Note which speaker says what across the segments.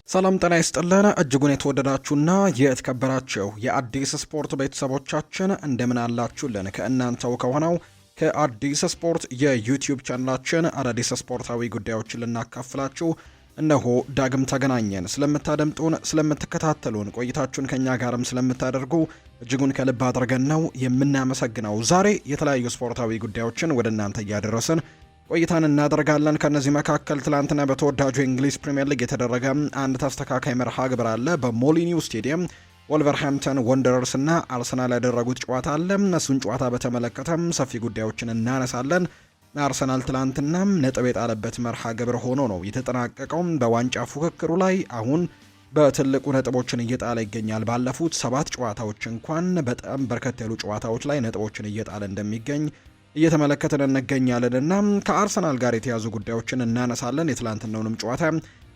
Speaker 1: ሰላም ጤና ይስጥልን እጅጉን የተወደዳችሁና የተከበራችሁ የአዲስ ስፖርት ቤተሰቦቻችን እንደምን አላችሁልን? ከእናንተው ከሆነው ከአዲስ ስፖርት የዩቲዩብ ቻናላችን አዳዲስ ስፖርታዊ ጉዳዮችን ልናካፍላችሁ እነሆ ዳግም ተገናኘን። ስለምታደምጡን፣ ስለምትከታተሉን፣ ቆይታችሁን ከኛ ጋርም ስለምታደርጉ እጅጉን ከልብ አድርገን ነው የምናመሰግነው። ዛሬ የተለያዩ ስፖርታዊ ጉዳዮችን ወደ እናንተ እያደረስን ቆይታን እናደርጋለን። ከነዚህ መካከል ትላንትና በተወዳጁ የእንግሊዝ ፕሪምየር ሊግ የተደረገ አንድ ተስተካካይ መርሃ ግብር አለ። በሞሊኒው ስቴዲየም ወልቨርሃምፕተን ወንደረርስ እና አርሰናል ያደረጉት ጨዋታ አለ። እሱን ጨዋታ በተመለከተም ሰፊ ጉዳዮችን እናነሳለን። አርሰናል ትላንትና ነጥብ የጣለበት መርሃ ግብር ሆኖ ነው የተጠናቀቀው። በዋንጫ ፉክክሩ ላይ አሁን በትልቁ ነጥቦችን እየጣለ ይገኛል። ባለፉት 7 ጨዋታዎች እንኳን በጣም በርከት ያሉ ጨዋታዎች ላይ ነጥቦችን እየጣለ እንደሚገኝ እየተመለከተን እንገኛለን እና ከአርሰናል ጋር የተያዙ ጉዳዮችን እናነሳለን። የትላንትናውንም ጨዋታ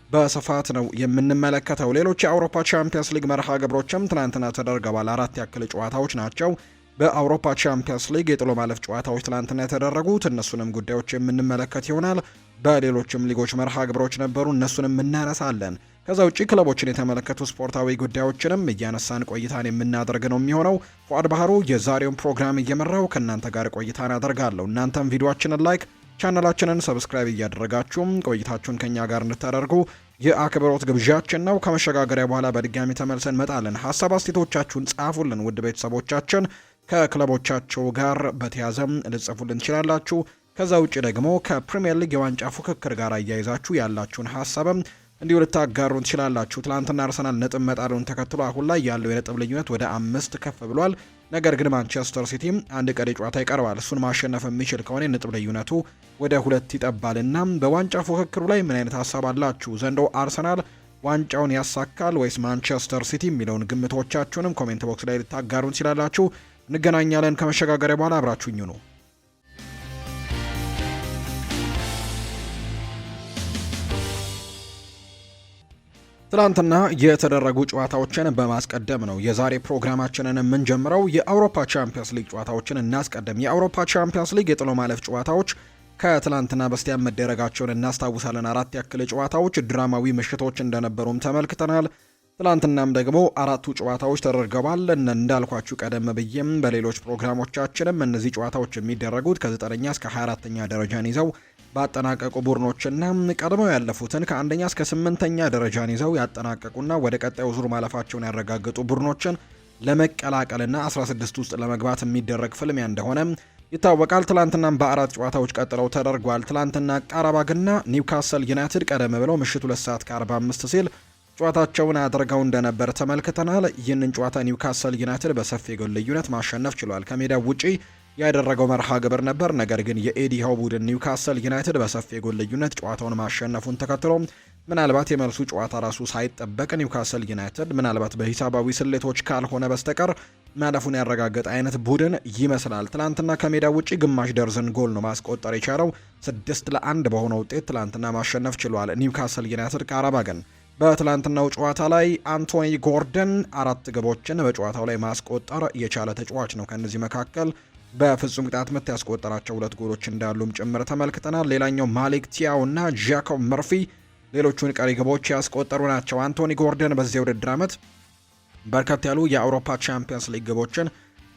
Speaker 1: በስፋት ነው የምንመለከተው። ሌሎች የአውሮፓ ቻምፒየንስ ሊግ መርሃ ግብሮችም ትላንትና ተደርገዋል። 4 ያክል ጨዋታዎች ናቸው በአውሮፓ ቻምፒየንስ ሊግ የጥሎ ማለፍ ጨዋታዎች ትላንትና የተደረጉት። እነሱንም ጉዳዮች የምንመለከት ይሆናል። በሌሎችም ሊጎች መርሃ ግብሮች ነበሩ፣ እነሱንም እናነሳለን። ከዛ ውጪ ክለቦችን የተመለከቱ ስፖርታዊ ጉዳዮችንም እያነሳን ቆይታን የምናደርግ ነው የሚሆነው። ፉአድ ባህሩ የዛሬውን ፕሮግራም እየመራው ከእናንተ ጋር ቆይታን አደርጋለሁ። እናንተም ቪዲዮአችንን ላይክ፣ ቻናላችንን ሰብስክራይብ እያደረጋችሁም ቆይታችሁን ከኛ ጋር እንድታደርጉ የአክብሮት ግብዣችን ነው። ከመሸጋገሪያ በኋላ በድጋሚ ተመልሰን መጣለን። ሀሳብ አስተያየቶቻችሁን ጻፉልን ውድ ቤተሰቦቻችን። ከክለቦቻቸው ጋር በተያዘም ልጽፉልን ትችላላችሁ። ከዛ ውጪ ደግሞ ከፕሪሚየር ሊግ የዋንጫ ፉክክር ጋር አያይዛችሁ ያላችሁን ሀሳብም እንዲሁ ልታጋሩን ትችላላችሁ። ትላንትና አርሰናል ነጥብ መጣሉን ተከትሎ አሁን ላይ ያለው የነጥብ ልዩነት ወደ 5 ከፍ ብሏል። ነገር ግን ማንቸስተር ሲቲ አንድ ቀሪ ጨዋታ ይቀርባል። እሱን ማሸነፍ የሚችል ከሆነ የነጥብ ልዩነቱ ወደ 2 ይጠባልና በዋንጫ ፉክክሩ ላይ ምን አይነት ሀሳብ አላችሁ? ዘንድሮ አርሰናል ዋንጫውን ያሳካል ወይስ ማንቸስተር ሲቲ የሚለውን ግምቶቻችሁንም ኮሜንት ቦክስ ላይ ልታጋሩን ትችላላችሁ። እንገናኛለን። ከመሸጋገሪያ በኋላ አብራችሁኝ ነው። ትላንትና የተደረጉ ጨዋታዎችን በማስቀደም ነው የዛሬ ፕሮግራማችንን የምንጀምረው። የአውሮፓ ቻምፒየንስ ሊግ ጨዋታዎችን እናስቀደም። የአውሮፓ ቻምፒየንስ ሊግ የጥሎ ማለፍ ጨዋታዎች ከትላንትና በስቲያ መደረጋቸውን እናስታውሳለን። 4 ያክል ጨዋታዎች ድራማዊ ምሽቶች እንደነበሩም ተመልክተናል። ትላንትናም ደግሞ 4ቱ ጨዋታዎች ተደርገዋል። እንዳልኳችሁ ቀደም ብዬም በሌሎች ፕሮግራሞቻችንም እነዚህ ጨዋታዎች የሚደረጉት ከ9ኛ እስከ 24ኛ ደረጃን ይዘው ባጠናቀቁ ቡድኖችና ቀድመው ያለፉትን ከ1ኛ እስከ 8ኛ ደረጃን ይዘው ያጠናቀቁና ወደ ቀጣዩ ዙር ማለፋቸውን ያረጋገጡ ቡድኖችን ለመቀላቀልና 16 ውስጥ ለመግባት የሚደረግ ፍልሚያ እንደሆነ ይታወቃል። ትላንትናም በ4 ጨዋታዎች ቀጥለው ተደርጓል። ትላንትና ቃራባግና ኒውካስል ዩናይትድ ቀደም ብለው ምሽት 2 ሰዓት ከ45 ሲል ጨዋታቸውን አድርገው እንደነበር ተመልክተናል። ይህንን ጨዋታ ኒውካስል ዩናይትድ በሰፊ ጎል ልዩነት ማሸነፍ ችሏል። ከሜዳው ውጪ ያደረገው መርሃ ግብር ነበር። ነገር ግን የኤዲ ሃው ቡድን ኒውካስል ዩናይትድ በሰፊ ጎል ልዩነት ጨዋታውን ማሸነፉን ተከትሎ ምናልባት የመልሱ ጨዋታ ራሱ ሳይጠበቅ ኒውካስል ዩናይትድ ምናልባት በሂሳባዊ ስሌቶች ካልሆነ በስተቀር ማለፉን ያረጋገጠ አይነት ቡድን ይመስላል። ትላንትና ከሜዳው ውጪ ግማሽ ደርዘን ጎል ነው ማስቆጠር የቻለው። 6-1 በሆነ ውጤት ትላንትና ማሸነፍ ችሏል ኒውካስል ዩናይትድ ቃራባግን። በትላንትናው ጨዋታ ላይ አንቶኒ ጎርደን 4 ግቦችን በጨዋታው ላይ ማስቆጠር የቻለ ተጫዋች ነው። ከነዚህ መካከል በፍጹም ቅጣት ምት ያስቆጠራቸው 2 ጎሎች እንዳሉም ጭምር ተመልክተናል። ሌላኛው ማሊክ ቲያው እና ጃኮብ መርፊ ሌሎቹን ቀሪ ግቦች ያስቆጠሩ ናቸው። አንቶኒ ጎርደን በዚህ ውድድር ዓመት በርከት ያሉ የአውሮፓ ቻምፒየንስ ሊግ ግቦችን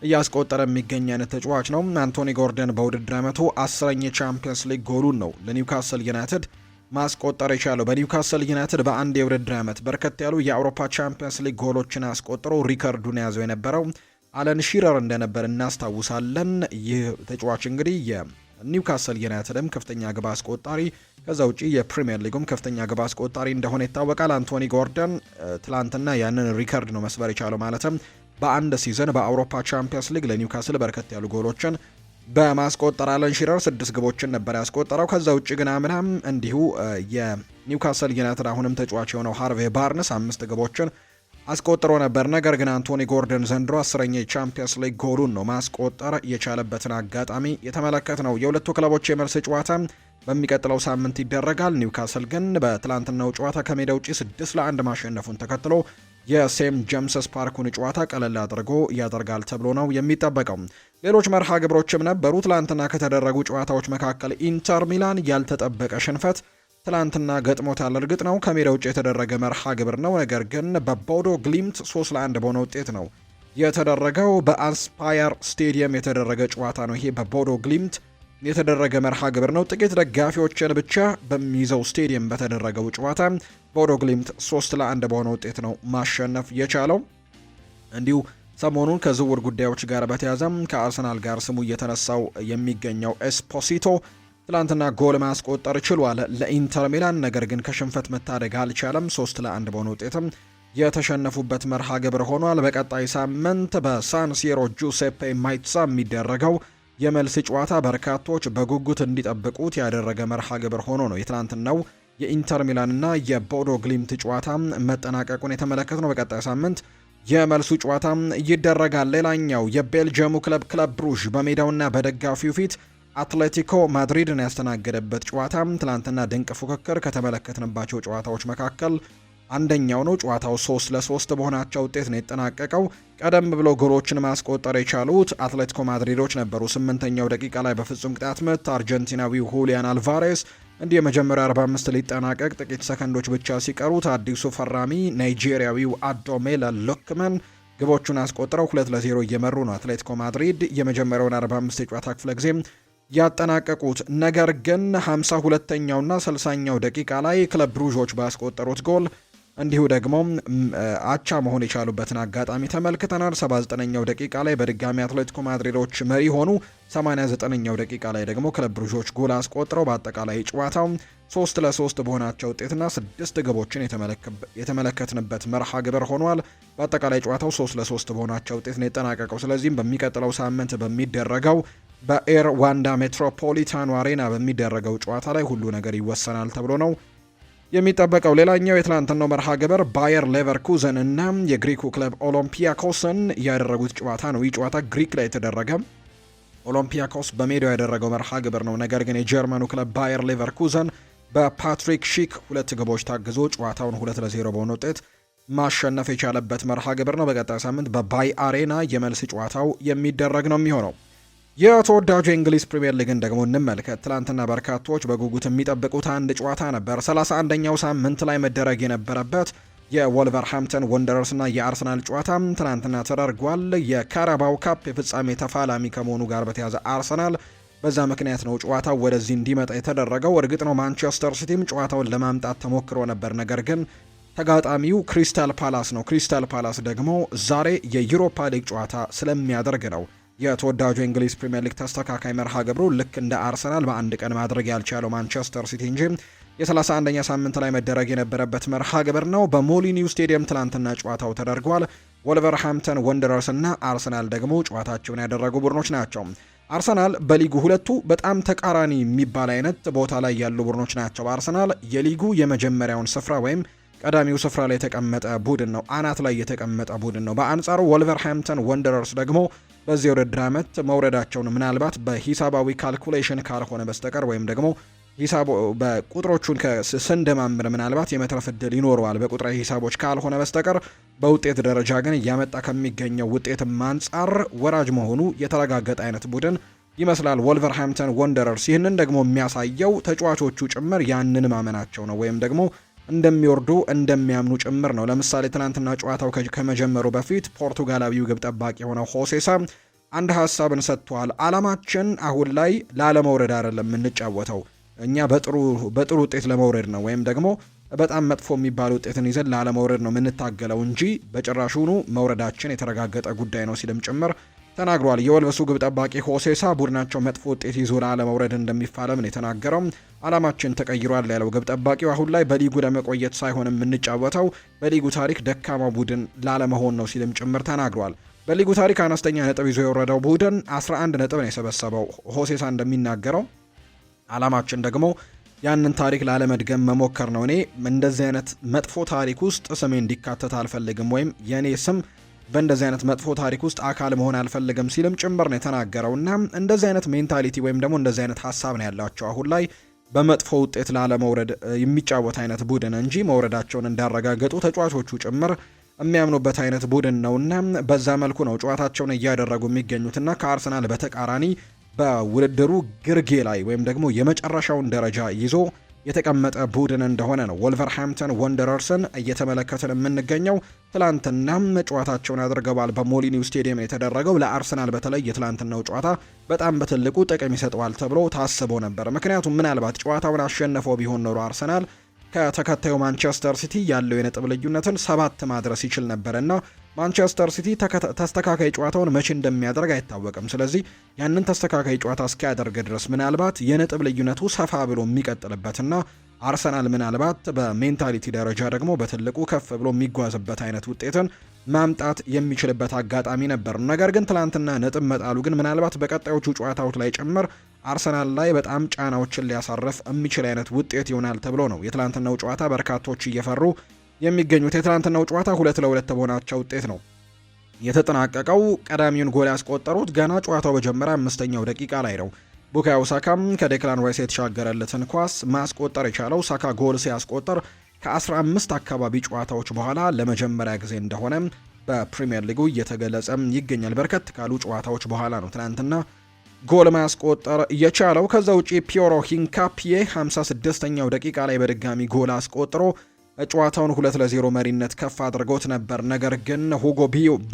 Speaker 1: እያስቆጠረ የሚገኝ አይነት ተጫዋች ነው። አንቶኒ ጎርደን በውድድር ዓመቱ 10ኛ የቻምፒየንስ ሊግ ጎሉን ነው ለኒውካስል ዩናይትድ ማስቆጠር የቻለው። በኒውካስል ዩናይትድ በአንድ የውድድር ዓመት በርከት ያሉ የአውሮፓ ቻምፒየንስ ሊግ ጎሎችን አስቆጥሮ ሪከርዱን ያዘው የነበረው አለን ሺረር እንደነበር እናስታውሳለን። ይህ ተጫዋች እንግዲህ የኒውካስል ዩናይትድም ከፍተኛ ግብ አስቆጣሪ ከዛ ውጪ የፕሪሚየር ሊጉም ከፍተኛ ግብ አስቆጣሪ እንደሆነ ይታወቃል። አንቶኒ ጎርደን ትላንትና ያንን ሪከርድ ነው መስበር የቻለው። ማለትም በአንድ ሲዝን በአውሮፓ ቻምፒየንስ ሊግ ለኒውካስል በርከት ያሉ ጎሎችን በማስቆጠር አለን ሺረር 6 ግቦችን ነበር ያስቆጠረው። ከዛ ውጪ ግን አምናም እንዲሁ የኒውካስል ዩናይትድ አሁንም ተጫዋች የሆነው ሃርቬ ባርንስ 5 ግቦችን አስቆጥሮ ነበር። ነገር ግን አንቶኒ ጎርደን ዘንድሮ 10ኛ የቻምፒየንስ ሊግ ጎሉን ነው ማስቆጠር የቻለበትን አጋጣሚ የተመለከት ነው። የሁለቱ ክለቦች የመልስ ጨዋታ በሚቀጥለው ሳምንት ይደረጋል። ኒውካስል ግን በትላንትናው ጨዋታ ከሜዳ ውጪ 6-1 ማሸነፉን ተከትሎ የሴም ጄምስስ ፓርኩን ጨዋታ ቀለል አድርጎ ያደርጋል ተብሎ ነው የሚጠበቀው። ሌሎች መርሃ ግብሮችም ነበሩ። ትላንትና ከተደረጉ ጨዋታዎች መካከል ኢንተር ሚላን ያልተጠበቀ ሽንፈት ትላንትና ገጥሞታል። እርግጥ ነው ከሜዳ ውጭ የተደረገ መርሃ ግብር ነው። ነገር ግን በቦዶ ግሊምት 3-1 በሆነ ውጤት ነው የተደረገው። በአስፓየር ስቴዲየም የተደረገ ጨዋታ ነው ይሄ በቦዶ ግሊምት የተደረገ መርሃ ግብር ነው። ጥቂት ደጋፊዎችን ብቻ በሚይዘው ስቴዲየም በተደረገው ጨዋታ ቦዶ ግሊምት 3-1 በሆነ ውጤት ነው ማሸነፍ የቻለው። እንዲሁ ሰሞኑን ከዝውውር ጉዳዮች ጋር በተያዘም ከአርሰናል ጋር ስሙ እየተነሳው የሚገኘው ኤስፖሲቶ ትላንትና ጎል ማስቆጠር ችሏል ለኢንተር ሚላን። ነገር ግን ከሽንፈት መታደግ አልቻለም። 3-1 በሆነ ውጤትም የተሸነፉበት መርሃ ግብር ሆኗል። በቀጣይ ሳምንት በሳን ሲሮ ጁሴፔ ማይትሳ የሚደረገው የመልስ ጨዋታ በርካቶች በጉጉት እንዲጠብቁት ያደረገ መርሃ ግብር ሆኖ ነው የትላንትናው የኢንተር ሚላንና የቦዶ ግሊምት ጨዋታ መጠናቀቁን የተመለከት ነው። በቀጣይ ሳምንት የመልሱ ጨዋታ ይደረጋል። ሌላኛው የቤልጅየሙ ክለብ ብሩዥ በሜዳውና በደጋፊው ፊት አትሌቲኮ ማድሪድን ያስተናገደበት ጨዋታ ትላንትና ድንቅ ፉክክር ከተመለከትንባቸው ጨዋታዎች መካከል አንደኛው ነው። ጨዋታው 3-3 በሆናቸው ውጤት ነው የተጠናቀቀው። ቀደም ብሎ ጎሎችን ማስቆጠር የቻሉት አትሌቲኮ ማድሪዶች ነበሩ። 8ኛው ደቂቃ ላይ በፍጹም ቅጣት ምት አርጀንቲናዊው ሁሊያን አልቫሬስ እንዲህ የመጀመሪያው 45 ሊጠናቀቅ ጥቂት ሰከንዶች ብቻ ሲቀሩት አዲሱ ፈራሚ ናይጄሪያዊው አዶሜላ ሎክመን ግቦቹን አስቆጥረው 2-0 እየመሩ ነው አትሌቲኮ ማድሪድ የመጀመሪያውን 45 የጨዋታ ክፍለ ጊዜ ያጠናቀቁት። ነገር ግን 52ኛውና 60ኛው ደቂቃ ላይ ክለብ ብሩዦች ባስቆጠሩት ጎል እንዲሁ ደግሞ አቻ መሆን የቻሉበትን አጋጣሚ ተመልክተናል። 79ኛው ደቂቃ ላይ በድጋሚ አትሌቲኮ ማድሪዶች መሪ ሆኑ። 89ኛው ደቂቃ ላይ ደግሞ ክለብ ብሩዦች ጎል አስቆጥረው በአጠቃላይ ጨዋታው 3-3 በሆናቸው ውጤትና 6 ግቦችን የተመለከትንበት መርሃ ግብር ሆኗል። በአጠቃላይ ጨዋታው 3-3 በሆናቸው ውጤት ነው የጠናቀቀው። ስለዚህም በሚቀጥለው ሳምንት በሚደረገው በኤር ዋንዳ ሜትሮፖሊታኖ አሬና በሚደረገው ጨዋታ ላይ ሁሉ ነገር ይወሰናል ተብሎ ነው የሚጠበቀው። ሌላኛው የትላንትናው መርሃ ግብር ባየር ሌቨርኩዘን እና የግሪኩ ክለብ ኦሎምፒያኮስን ያደረጉት ጨዋታ ነው። ይህ ጨዋታ ግሪክ ላይ የተደረገ ኦሎምፒያኮስ በሜዳው ያደረገው መርሃ ግብር ነው። ነገር ግን የጀርመኑ ክለብ ባየር ሌቨርኩዘን በፓትሪክ ሺክ 2 ግቦች ታግዞ ጨዋታውን 2-0 በሆነ ውጤት ማሸነፍ የቻለበት መርሃ ግብር ነው። በቀጣይ ሳምንት በባይ አሬና የመልስ ጨዋታው የሚደረግ ነው የሚሆነው። የተወዳጁ የእንግሊዝ ፕሪምየር ሊግን ደግሞ እንመልከት። ትላንትና በርካቶች በጉጉት የሚጠብቁት አንድ ጨዋታ ነበር። 31ኛው ሳምንት ላይ መደረግ የነበረበት የወልቨርሃምፕተን ወንደረርስ እና የአርሰናል ጨዋታ ትላንትና ተደርጓል። የካራባው ካፕ የፍጻሜ ተፋላሚ ከመሆኑ ጋር በተያዘ አርሰናል በዛ ምክንያት ነው ጨዋታው ወደዚህ እንዲመጣ የተደረገው። እርግጥ ነው ማንቸስተር ሲቲም ጨዋታውን ለማምጣት ተሞክሮ ነበር። ነገር ግን ተጋጣሚው ክሪስታል ፓላስ ነው። ክሪስታል ፓላስ ደግሞ ዛሬ የዩሮፓ ሊግ ጨዋታ ስለሚያደርግ ነው የተወዳጁ የእንግሊዝ ፕሪምየር ሊግ ተስተካካይ መርሃ ግብሩ ልክ እንደ አርሰናል በአንድ ቀን ማድረግ ያልቻለው ማንቸስተር ሲቲ እንጂ የ31ኛ ሳምንት ላይ መደረግ የነበረበት መርሃ ግብር ነው። በሞሊኒው ስቴዲየም ትላንትና ጨዋታው ተደርጓል። ወልቨርሃምፕተን ወንደረርስ እና አርሰናል ደግሞ ጨዋታቸውን ያደረጉ ቡድኖች ናቸው። አርሰናል በሊጉ ሁለቱ በጣም ተቃራኒ የሚባል አይነት ቦታ ላይ ያሉ ቡድኖች ናቸው። አርሰናል የሊጉ የመጀመሪያውን ስፍራ ወይም ቀዳሚው ስፍራ ላይ የተቀመጠ ቡድን ነው። አናት ላይ የተቀመጠ ቡድን ነው። በአንጻሩ ወልቨርሃምፕተን ወንደረርስ ደግሞ በዚህ ውድድር ዓመት መውረዳቸውን ምናልባት በሂሳባዊ ካልኩሌሽን ካልሆነ በስተቀር ወይም ደግሞ ሂሳቡ በቁጥሮቹን ስንደማምር ምናልባት የመትረፍ ዕድል ይኖረዋል በቁጥራዊ ሂሳቦች ካልሆነ በስተቀር በውጤት ደረጃ ግን እያመጣ ከሚገኘው ውጤትም አንጻር ወራጅ መሆኑ የተረጋገጠ አይነት ቡድን ይመስላል ወልቨርሃምፕተን ወንደረርስ። ይህንን ደግሞ የሚያሳየው ተጫዋቾቹ ጭምር ያንን ማመናቸው ነው ወይም ደግሞ እንደሚወርዱ እንደሚያምኑ ጭምር ነው። ለምሳሌ ትናንትና ጨዋታው ከመጀመሩ በፊት ፖርቱጋላዊው ግብ ጠባቂ የሆነው ሆሴሳ አንድ ሀሳብን ሰጥቷል። አላማችን አሁን ላይ ላለመውረድ አይደለም የምንጫወተው፣ እኛ በጥሩ ውጤት ለመውረድ ነው ወይም ደግሞ በጣም መጥፎ የሚባል ውጤትን ይዘን ላለመውረድ ነው የምንታገለው እንጂ በጭራሹኑ መውረዳችን የተረጋገጠ ጉዳይ ነው ሲልም ጭምር ተናግሯል። የወልበሱ ግብ ጠባቂ ሆሴሳ ቡድናቸው መጥፎ ውጤት ይዞ ላለመውረድ እንደሚፋለም ነው የተናገረው። አላማችን ተቀይሯል ያለው ግብ ጠባቂው አሁን ላይ በሊጉ ለመቆየት ሳይሆን የምንጫወተው በሊጉ ታሪክ ደካማ ቡድን ላለመሆን ነው ሲልም ጭምር ተናግሯል። በሊጉ ታሪክ አነስተኛ ነጥብ ይዞ የወረደው ቡድን 11 ነጥብ ነው የሰበሰበው። ሆሴሳ እንደሚናገረው አላማችን ደግሞ ያንን ታሪክ ላለመድገም መሞከር ነው። እኔ እንደዚህ አይነት መጥፎ ታሪክ ውስጥ ስሜ እንዲካተት አልፈልግም ወይም የኔ ስም በእንደዚህ አይነት መጥፎ ታሪክ ውስጥ አካል መሆን አልፈልግም ሲልም ጭምር ነው የተናገረው። እና እንደዚህ አይነት ሜንታሊቲ ወይም ደግሞ እንደዚህ አይነት ሀሳብ ነው ያላቸው አሁን ላይ በመጥፎ ውጤት ላለመውረድ የሚጫወት አይነት ቡድን እንጂ መውረዳቸውን እንዳረጋገጡ ተጫዋቾቹ ጭምር የሚያምኑበት አይነት ቡድን ነውና በዛ መልኩ ነው ጨዋታቸውን እያደረጉ የሚገኙትና ከአርሰናል በተቃራኒ በውድድሩ ግርጌ ላይ ወይም ደግሞ የመጨረሻውን ደረጃ ይዞ የተቀመጠ ቡድን እንደሆነ ነው ወልቨርሃምፕተን ወንደረርስን እየተመለከትን የምንገኘው። ትላንትናም ጨዋታቸውን አድርገዋል። በሞሊኒው ስቴዲየም የተደረገው ለአርሰናል በተለይ የትላንትናው ጨዋታ በጣም በትልቁ ጥቅም ይሰጠዋል ተብሎ ታስቦ ነበር። ምክንያቱም ምናልባት ጨዋታውን አሸነፈው ቢሆን ኖሮ አርሰናል ከተከታዩ ማንቸስተር ሲቲ ያለው የነጥብ ልዩነትን 7 ማድረስ ይችል ነበርና ማንቸስተር ሲቲ ተስተካካይ ጨዋታውን መቼ እንደሚያደርግ አይታወቅም። ስለዚህ ያንን ተስተካካይ ጨዋታ እስኪያደርግ ድረስ ምናልባት የነጥብ ልዩነቱ ሰፋ ብሎ የሚቀጥልበትና አርሰናል ምናልባት በሜንታሊቲ ደረጃ ደግሞ በትልቁ ከፍ ብሎ የሚጓዝበት አይነት ውጤትን ማምጣት የሚችልበት አጋጣሚ ነበር። ነገር ግን ትላንትና ነጥብ መጣሉ ግን ምናልባት በቀጣዮቹ ጨዋታዎች ላይ ጭምር አርሰናል ላይ በጣም ጫናዎችን ሊያሳርፍ የሚችል አይነት ውጤት ይሆናል ተብሎ ነው የትላንትናው ጨዋታ በርካቶች እየፈሩ የሚገኙት። የትላንትናው ጨዋታ 2-2 በሆናቸው ውጤት ነው የተጠናቀቀው። ቀዳሚውን ጎል ያስቆጠሩት ገና ጨዋታው በጀመረ 5ኛው ደቂቃ ላይ ነው። ቡካዮ ሳካም ከዴክላን ራይስ የተሻገረለትን ኳስ ማስቆጠር የቻለው ሳካ ጎል ሲያስቆጠር ከ15 አካባቢ ጨዋታዎች በኋላ ለመጀመሪያ ጊዜ እንደሆነ በፕሪሚየር ሊጉ እየተገለጸ ይገኛል። በርከት ካሉ ጨዋታዎች በኋላ ነው ትናንትና ጎል ማስቆጠር የቻለው። ከዛ ውጪ ፒዮሮ ሂንካፒዬ 56ኛው ደቂቃ ላይ በድጋሚ ጎል አስቆጥሮ ጨዋታውን 2-0 መሪነት ከፍ አድርጎት ነበር። ነገር ግን ሁጎ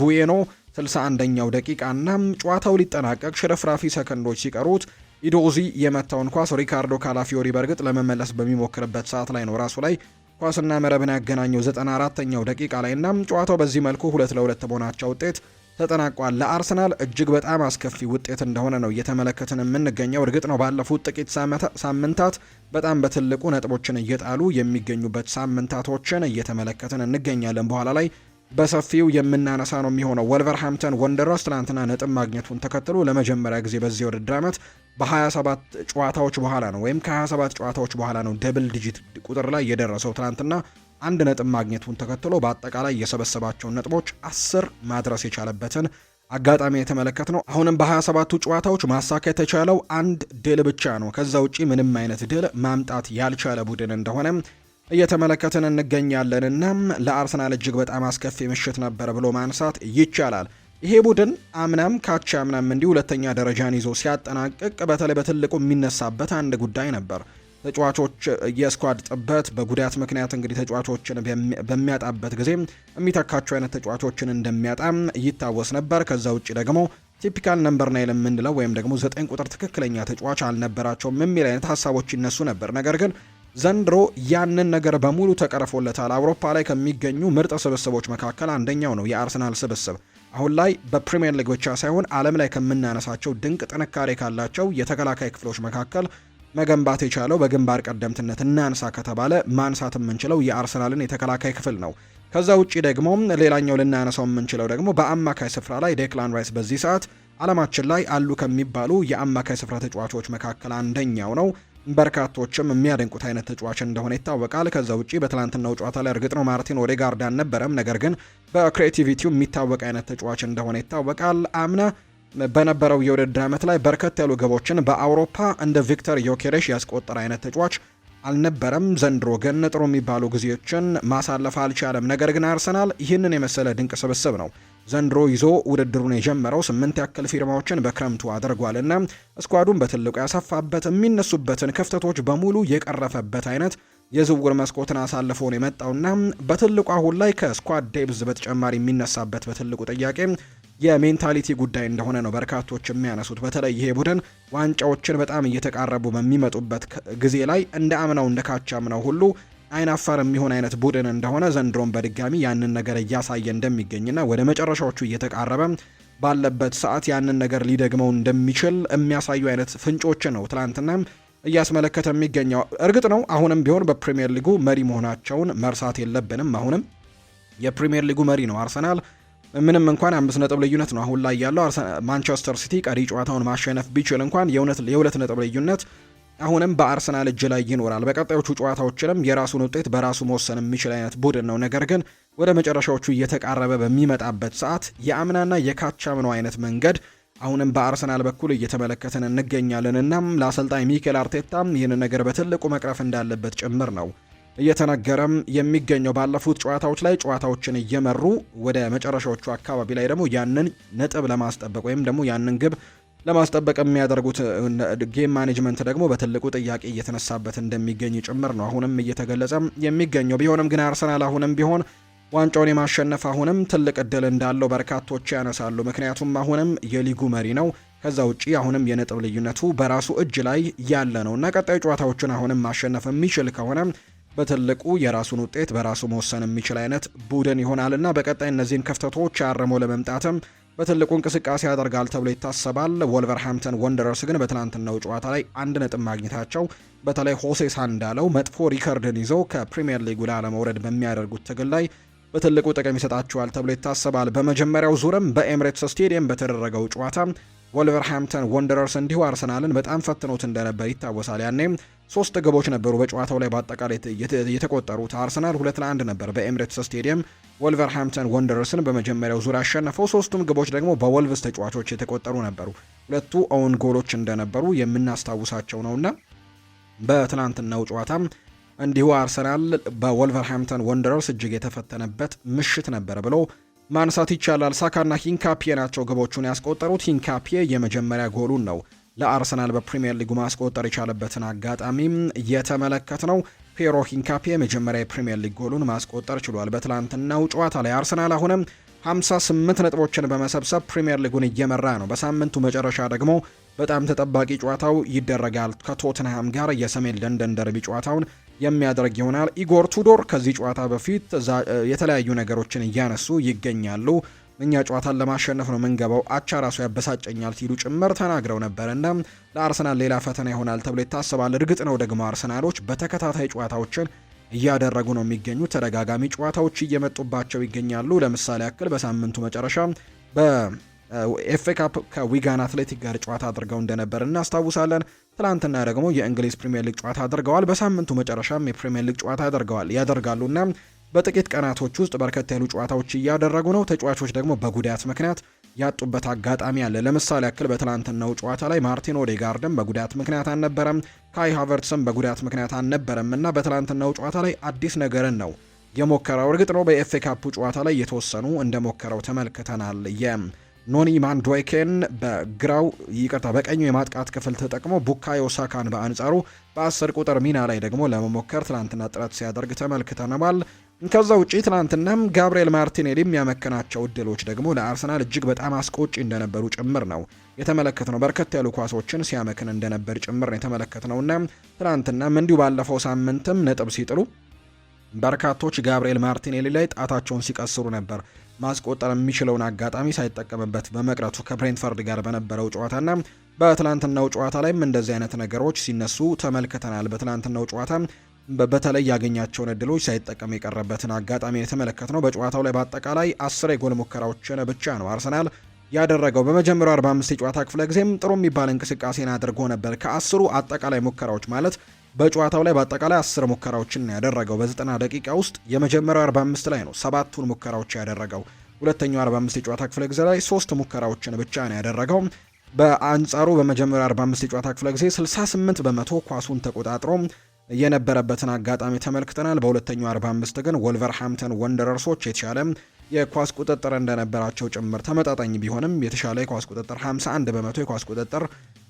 Speaker 1: ቡዌኖ 61ኛው ደቂቃና ጨዋታው ሊጠናቀቅ ሽርፍራፊ ሰከንዶች ሲቀሩት ኢዶዚ የመታውን ኳስ ሪካርዶ ካላፊዮሪ በርግጥ ለመመለስ በሚሞክርበት ሰዓት ላይ ነው ራሱ ላይ ኳስና መረብን ያገናኘው 94ኛው ደቂቃ ላይ እና ጨዋታው በዚህ መልኩ 2-2 በሆናቸው ውጤት ተጠናቋል። ለአርሰናል እጅግ በጣም አስከፊ ውጤት እንደሆነ ነው እየተመለከትን የምንገኘው። እርግጥ ነው ባለፉት ጥቂት ሳምንታት በጣም በትልቁ ነጥቦችን እየጣሉ የሚገኙበት ሳምንታቶችን እየተመለከትን እንገኛለን። በኋላ ላይ በሰፊው የምናነሳ ነው የሚሆነው። ወልቨርሃምፕተን ወንደረርስ ትናንትና ነጥብ ማግኘቱን ተከትሎ ለመጀመሪያ ጊዜ በዚህ ውድድር ዓመት በ27 ጨዋታዎች በኋላ ነው ወይም ከ27 ጨዋታዎች በኋላ ነው ደብል ዲጂት ቁጥር ላይ የደረሰው። ትናንትና አንድ ነጥብ ማግኘቱን ተከትሎ በአጠቃላይ የሰበሰባቸውን ነጥቦች 10 ማድረስ የቻለበትን አጋጣሚ የተመለከት ነው። አሁንም በ27ቱ ጨዋታዎች ማሳካት የተቻለው አንድ ድል ብቻ ነው። ከዛ ውጪ ምንም አይነት ድል ማምጣት ያልቻለ ቡድን እንደሆነ እየተመለከትን እንገኛለንና ለአርሰናል እጅግ በጣም አስከፊ ምሽት ነበር ብሎ ማንሳት ይቻላል። ይሄ ቡድን አምናም ካቻ አምናም እንዲሁ ሁለተኛ ደረጃን ይዞ ሲያጠናቅቅ በተለይ በትልቁ የሚነሳበት አንድ ጉዳይ ነበር። ተጫዋቾች የስኳድ ጥበት በጉዳት ምክንያት እንግዲህ ተጫዋቾችን በሚያጣበት ጊዜ የሚተካቸው አይነት ተጫዋቾችን እንደሚያጣም ይታወስ ነበር። ከዛ ውጪ ደግሞ ቲፒካል ነምበር 9 የምንለው ወይም ደግሞ 9 ቁጥር ትክክለኛ ተጫዋች አልነበራቸውም የሚል አይነት ሀሳቦች ይነሱ ነበር። ነገር ግን ዘንድሮ ያንን ነገር በሙሉ ተቀርፎለታል። አውሮፓ ላይ ከሚገኙ ምርጥ ስብስቦች መካከል አንደኛው ነው የአርሰናል ስብስብ። አሁን ላይ በፕሪሚየር ሊግ ብቻ ሳይሆን ዓለም ላይ ከምናነሳቸው ድንቅ ጥንካሬ ካላቸው የተከላካይ ክፍሎች መካከል መገንባት የቻለው በግንባር ቀደምትነት እናንሳ ከተባለ ማንሳት የምንችለው የአርሰናልን የተከላካይ ክፍል ነው። ከዛ ውጪ ደግሞ ሌላኛው ልናነሳው የምንችለው ደግሞ በአማካይ ስፍራ ላይ ዴክላን ራይስ በዚህ ሰዓት ዓለማችን ላይ አሉ ከሚባሉ የአማካይ ስፍራ ተጫዋቾች መካከል አንደኛው ነው። በርካቶችም የሚያደንቁት አይነት ተጫዋች እንደሆነ ይታወቃል። ከዛ ውጪ በትላንትናው ጨዋታ ላይ እርግጥ ነው ማርቲን ኦዴጋርድ አልነበረም፣ ነገር ግን በክሬቲቪቲው የሚታወቅ አይነት ተጫዋች እንደሆነ ይታወቃል። አምና በነበረው የውድድር ዓመት ላይ በርከት ያሉ ግቦችን በአውሮፓ እንደ ቪክተር ዮኬሬሽ ያስቆጠረ አይነት ተጫዋች አልነበረም። ዘንድሮ ግን ጥሩ የሚባሉ ጊዜዎችን ማሳለፍ አልቻለም። ነገር ግን አርሰናል ይህንን የመሰለ ድንቅ ስብስብ ነው ዘንድሮ ይዞ ውድድሩን የጀመረው 8 ያክል ፊርማዎችን በክረምቱ አድርጓልና ስኳዱን በትልቁ ያሰፋበት የሚነሱበትን ክፍተቶች በሙሉ የቀረፈበት አይነት የዝውውር መስኮትን አሳልፎ ነው የመጣውና በትልቁ አሁን ላይ ከስኳድ ዴብዝ በተጨማሪ የሚነሳበት በትልቁ ጥያቄ የሜንታሊቲ ጉዳይ እንደሆነ ነው በርካቶች የሚያነሱት። በተለይ ይሄ ቡድን ዋንጫዎችን በጣም እየተቃረቡ በሚመጡበት ጊዜ ላይ እንደ አምናው እንደ ካቻምናው ሁሉ አይናፋር የሚሆን አይነት ቡድን እንደሆነ ዘንድሮም በድጋሚ ያንን ነገር እያሳየ እንደሚገኝና ወደ መጨረሻዎቹ እየተቃረበ ባለበት ሰዓት ያንን ነገር ሊደግመው እንደሚችል የሚያሳዩ አይነት ፍንጮች ነው ትላንትና እያስመለከተ የሚገኘው። እርግጥ ነው አሁንም ቢሆን በፕሪሚየር ሊጉ መሪ መሆናቸውን መርሳት የለብንም። አሁንም የፕሪሚየር ሊጉ መሪ ነው አርሰናል። ምንም እንኳን 5 ነጥብ ልዩነት ነው አሁን ላይ ያለው። ማንቸስተር ሲቲ ቀሪ ጨዋታውን ማሸነፍ ቢችል እንኳን የ2 ነጥብ ልዩነት አሁንም በአርሰናል እጅ ላይ ይኖራል። በቀጣዮቹ ጨዋታዎችንም የራሱን ውጤት በራሱ መወሰን የሚችል አይነት ቡድን ነው። ነገር ግን ወደ መጨረሻዎቹ እየተቃረበ በሚመጣበት ሰዓት የአምናና የካቻምናው አይነት መንገድ አሁንም በአርሰናል በኩል እየተመለከተን እንገኛለን። እናም ለአሰልጣኝ ሚኬል አርቴታ ይህን ነገር በትልቁ መቅረፍ እንዳለበት ጭምር ነው እየተነገረም የሚገኘው። ባለፉት ጨዋታዎች ላይ ጨዋታዎችን እየመሩ ወደ መጨረሻዎቹ አካባቢ ላይ ደግሞ ያንን ነጥብ ለማስጠበቅ ወይም ደግሞ ያንን ግብ ለማስጠበቅ የሚያደርጉት ጌም ማኔጅመንት ደግሞ በትልቁ ጥያቄ እየተነሳበት እንደሚገኝ ጭምር ነው አሁንም እየተገለጸ የሚገኘው። ቢሆንም ግን አርሰናል አሁንም ቢሆን ዋንጫውን የማሸነፍ አሁንም ትልቅ እድል እንዳለው በርካቶች ያነሳሉ። ምክንያቱም አሁንም የሊጉ መሪ ነው። ከዛ ውጪ አሁንም የነጥብ ልዩነቱ በራሱ እጅ ላይ ያለ ነው እና ቀጣይ ጨዋታዎችን አሁንም ማሸነፍ የሚችል ከሆነ በትልቁ የራሱን ውጤት በራሱ መወሰን የሚችል አይነት ቡድን ይሆናልና በቀጣይ እነዚህን ክፍተቶች አርሞ ለመምጣትም በትልቁ እንቅስቃሴ ያደርጋል ተብሎ ይታሰባል። ወልቨርሃምፕተን ወንደረርስ ግን በትናንትናው ጨዋታ ላይ 1 ነጥብ ማግኘታቸው በተለይ ሆሴሳ እንዳለው መጥፎ ሪከርድን ይዘው ከፕሪሚየር ሊጉ ለመውረድ በሚያደርጉት ትግል ላይ በትልቁ ጥቅም ይሰጣቸዋል ተብሎ ይታሰባል። በመጀመሪያው ዙርም በኤምሬትስ ስቴዲየም በተደረገው ጨዋታ ወልቨርሃምፕተን ወንደረርስ እንዲሁ አርሰናልን በጣም ፈትኖት እንደነበር ይታወሳል። ያኔም 3 ግቦች ነበሩ በጨዋታው ላይ በአጠቃላይ የተቆጠሩት። አርሰናል 2-1 ነበር በኤምሬትስ ስቴዲየም ወልቨርሃምፕተን ወንደረርስን በመጀመሪያው ዙር ያሸነፈው። 3ቱም ግቦች ደግሞ በወልቭስ ተጫዋቾች የተቆጠሩ ነበሩ። 2ቱ ኦውን ጎሎች እንደነበሩ የምናስታውሳቸው ነውና በትናንትናው ጨዋታ እንዲሁ አርሰናል በወልቨርሃምፕተን ወንደረርስ እጅግ የተፈተነበት ምሽት ነበር ብሎ ማንሳት ይቻላል። ሳካና ሂንካፒዬ ናቸው ግቦቹን ያስቆጠሩት። ሂንካፒዬ የመጀመሪያ ጎሉን ነው ለአርሰናል በፕሪሚየር ሊጉ ማስቆጠር የቻለበትን አጋጣሚም የተመለከት ነው። ፔሮ ሂንካፒዬ የመጀመሪያ የፕሪሚየር ሊግ ጎሉን ማስቆጠር ችሏል። በትላንትናው ጨዋታ ላይ አርሰናል አሁንም 58 ነጥቦችን በመሰብሰብ ፕሪሚየር ሊጉን እየመራ ነው። በሳምንቱ መጨረሻ ደግሞ በጣም ተጠባቂ ጨዋታው ይደረጋል ከቶትንሃም ጋር የሰሜን ለንደን ደርቢ ጨዋታውን የሚያደርግ ይሆናል። ኢጎር ቱዶር ከዚህ ጨዋታ በፊት የተለያዩ ነገሮችን እያነሱ ይገኛሉ። እኛ ጨዋታን ለማሸነፍ ነው ምንገባው፣ አቻ ራሱ ያበሳጨኛል ሲሉ ጭምር ተናግረው ነበርና ለአርሰናል ሌላ ፈተና ይሆናል ተብሎ ይታሰባል። እርግጥ ነው ደግሞ አርሰናሎች በተከታታይ ጨዋታዎችን እያደረጉ ነው የሚገኙ፣ ተደጋጋሚ ጨዋታዎች እየመጡባቸው ይገኛሉ። ለምሳሌ ያክል በሳምንቱ መጨረሻ በኤፍኤ ካፕ ከዊጋን አትሌቲክ ጋር ጨዋታ አድርገው እንደነበር እናስታውሳለን። ትላንትና ደግሞ የእንግሊዝ ፕሪሚየር ሊግ ጨዋታ አድርገዋል። በሳምንቱ መጨረሻም የፕሪሚየር ሊግ ጨዋታ ያደርጋሉና በጥቂት ቀናቶች ውስጥ በርከት ያሉ ጨዋታዎች እያደረጉ ነው። ተጫዋቾች ደግሞ በጉዳት ምክንያት ያጡበት አጋጣሚ አለ። ለምሳሌ ያክል በትላንትናው ጨዋታ ላይ ማርቲን ኦዴጋርድም በጉዳት ምክንያት አልነበረም፣ ካይ ሃቨርትስም በጉዳት ምክንያት አልነበረም እና በትላንትናው ጨዋታ ላይ አዲስ ነገርን ነው የሞከረው። እርግጥ ነው በኤፍኤ ካፑ ጨዋታ ላይ የተወሰኑ እንደሞከረው ተመልክተናል። ኖኒ ማንድዌኬን በቀኙ የማጥቃት ክፍል ተጠቅሞ ቡካዮ ሳካን በአንጻሩ በ10 ቁጥር ሚና ላይ ደግሞ ለመሞከር ትላንትና ጥረት ሲያደርግ ተመልክተናል። ከዛ ውጪ ትላንትናም ጋብሪኤል ማርቲኔሊ የሚያመክናቸው እድሎች ደግሞ ለአርሰናል እጅግ በጣም አስቆጪ እንደነበሩ ጭምር ነው የተመለከትነው። በርከት ያሉ ኳሶችን ሲያመክን እንደነበር ጭምር ነው የተመለከትነውና ትላንትናም እንዲሁ ባለፈው ሳምንትም ነጥብ ሲጥሉ በርካቶች ጋብሪኤል ማርቲኔሊ ላይ ጣታቸውን ሲቀስሩ ነበር። ማስቆጠር የሚችለውን አጋጣሚ ሳይጠቀምበት በመቅረቱ ከብሬንትፈርድ ጋር በነበረው ጨዋታና በትላንትናው ጨዋታ ላይም እንደዚህ አይነት ነገሮች ሲነሱ ተመልክተናል። በትላንትናው ጨዋታ በተለይ ያገኛቸውን እድሎች ሳይጠቀም የቀረበትን አጋጣሚ የተመለከትነው። በጨዋታው ላይ በአጠቃላይ 10 የጎል ሙከራዎችን ብቻ ነው አርሰናል ያደረገው። በመጀመሪያው 45 የጨዋታ ክፍለ ጊዜም ጥሩ የሚባል እንቅስቃሴን አድርጎ ነበር። ከ10 አጠቃላይ ሙከራዎች ማለት በጨዋታው ላይ በአጠቃላይ 10 ሙከራዎችን ያደረገው በ90 ደቂቃ ውስጥ የመጀመሪያው 45 ላይ ነው 7ቱን ሙከራዎች ያደረገው። ሁለተኛው 45 የጨዋታ ክፍለ ጊዜ ላይ 3 ሙከራዎችን ብቻ ነው ያደረገው። በአንጻሩ በመጀመሪያው 45 የጨዋታ ክፍለ ጊዜ 68 በመቶ ኳሱን ተቆጣጥሮ የነበረበትን አጋጣሚ ተመልክተናል። በሁለተኛው 45 ግን ወልቨርሃምፕተን ወንደረርሶች የተሻለ የኳስ ቁጥጥር እንደነበራቸው ጭምር ተመጣጣኝ ቢሆንም የተሻለ የኳስ ቁጥጥር 51 በመቶ የኳስ ቁጥጥር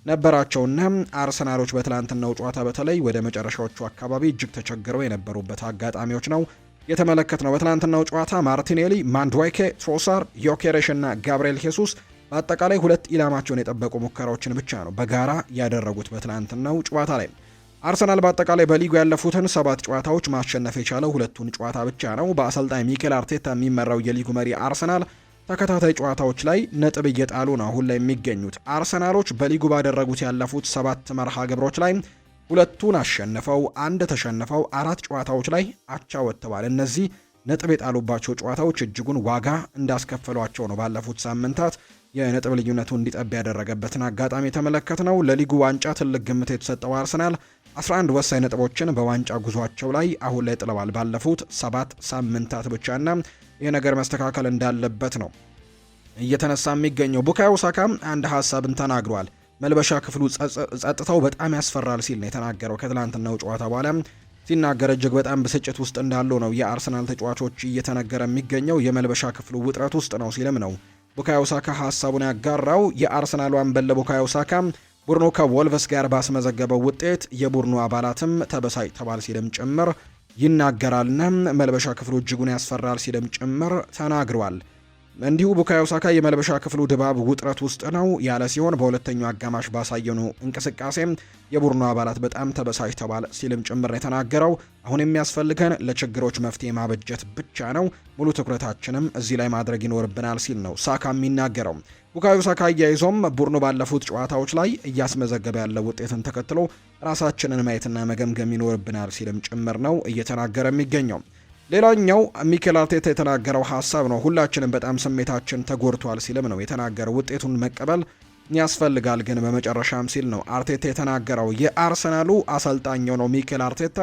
Speaker 1: ነበራቸውና አርሰናሎች በትላንትናው ጨዋታ በተለይ ወደ መጨረሻዎቹ አካባቢ እጅግ ተቸግረው የነበሩበት አጋጣሚዎች ነው የተመለከትነው። በትላንትናው ጨዋታ ማርቲኔሊ፣ ማንድዌኬ፣ ትሮሳር፣ ዮኬሬሽ እና ጋብሪኤል ሄሱስ በአጠቃላይ 2 ኢላማቸውን የጠበቁ ሙከራዎችን ብቻ ነው በጋራ ያደረጉት በትላንትናው ጨዋታ ላይ። አርሰናል በአጠቃላይ በሊጉ ያለፉትን 7 ጨዋታዎች ማሸነፍ የቻለው 2ቱን ጨዋታ ብቻ ነው። በአሰልጣኝ ሚኬል አርቴታ የሚመራው የሊጉ መሪ አርሰናል ተከታታይ ጨዋታዎች ላይ ነጥብ እየጣሉ ነው አሁን ላይ የሚገኙት። አርሰናሎች በሊጉ ባደረጉት ያለፉት 7 መርሃ ግብሮች ላይ 2ቱን አሸንፈው 1 ተሸንፈው 4 ጨዋታዎች ላይ አቻ ወጥተዋል። እነዚህ ነጥብ የጣሉባቸው ጨዋታዎች እጅጉን ዋጋ እንዳስከፈሏቸው ነው ባለፉት ሳምንታት የነጥብ ልዩነቱ እንዲጠብ ያደረገበትን አጋጣሚ የተመለከትነው። ለሊጉ ዋንጫ ትልቅ ግምት የተሰጠው አርሰናል 11 ወሳኝ ነጥቦችን በዋንጫ ጉዟቸው ላይ አሁን ላይ ጥለዋል ባለፉት 7 ሳምንታት ብቻና ይህ ነገር መስተካከል እንዳለበት ነው እየተነሳ የሚገኘው። ቡካዮ ሳካ አንድ ሀሳብን ተናግሯል። መልበሻ ክፍሉ ጸጥታው በጣም ያስፈራል ሲል ነው የተናገረው። ከትላንትናው ጨዋታ በኋላ ሲናገር እጅግ በጣም ብስጭት ውስጥ እንዳሉ ነው የአርሰናል ተጫዋቾች እየተነገረ የሚገኘው። የመልበሻ ክፍሉ ውጥረት ውስጥ ነው ሲልም ነው ቡካዮ ሳካ ሀሳቡን ያጋራው የአርሰናሉ አምበል ቡካዮ ሳካ ቡድኑ ከወልቭስ ጋር ባስመዘገበው ውጤት የቡድኑ አባላትም ተበሳጭተዋል ሲልም ጭምር ይናገራልና መልበሻ ክፍሉ እጅጉን ያስፈራል ሲልም ጭምር ተናግሯል። እንዲሁ ቡካዮ ሳካ የመልበሻ ክፍሉ ድባብ ውጥረት ውስጥ ነው ያለ ሲሆን በሁለተኛው አጋማሽ ባሳየነው እንቅስቃሴ የቡድኑ አባላት በጣም ተበሳጭተዋል ሲልም ጭምር የተናገረው። አሁን የሚያስፈልገን ለችግሮች መፍትሄ ማበጀት ብቻ ነው፣ ሙሉ ትኩረታችንም እዚህ ላይ ማድረግ ይኖርብናል ሲል ነው ሳካ የሚናገረው። ቡካዮ ሳካ አያይዞም ቡድኑ ባለፉት ጨዋታዎች ላይ እያስመዘገበ ያለው ውጤትን ተከትሎ ራሳችንን ማየትና መገምገም ይኖርብናል ሲልም ጭምር ነው እየተናገረ የሚገኘው። ሌላኛው ሚኬል አርቴታ የተናገረው ሀሳብ ነው። ሁላችንም በጣም ስሜታችን ተጎድቷል ሲልም ነው የተናገረው። ውጤቱን መቀበል ያስፈልጋል ግን በመጨረሻም ሲል ነው አርቴታ የተናገረው። የአርሰናሉ አሰልጣኝ ነው ሚኬል አርቴታ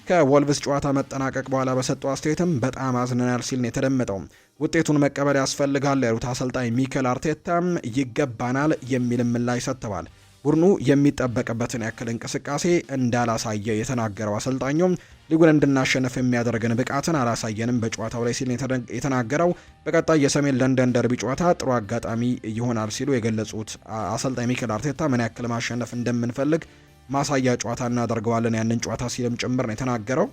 Speaker 1: ከወልቭስ ጨዋታ መጠናቀቅ በኋላ በሰጠው አስተያየትም በጣም አዝነናል ሲል ነው የተደመጠው። ውጤቱን መቀበል ያስፈልጋል ያሉት አሰልጣኝ ሚኬል አርቴታ ይገባናል የሚል ምላሽ ሰጥተዋል። ቡድኑ የሚጠበቅበትን ያክል እንቅስቃሴ እንዳላሳየ የተናገረው አሰልጣኙም ሊጉን እንድናሸንፍ የሚያደርገን ብቃትን አላሳየንም በጨዋታው ላይ ሲል የተናገረው። በቀጣይ የሰሜን ለንደን ደርቢ ጨዋታ ጥሩ አጋጣሚ ይሆናል ሲሉ የገለጹት አሰልጣኝ ሚኬል አርቴታ ምን ያክል ማሸነፍ እንደምንፈልግ ማሳያ ጨዋታ እናደርገዋለን ያንን ጨዋታ ሲልም ጭምር ነው የተናገረው።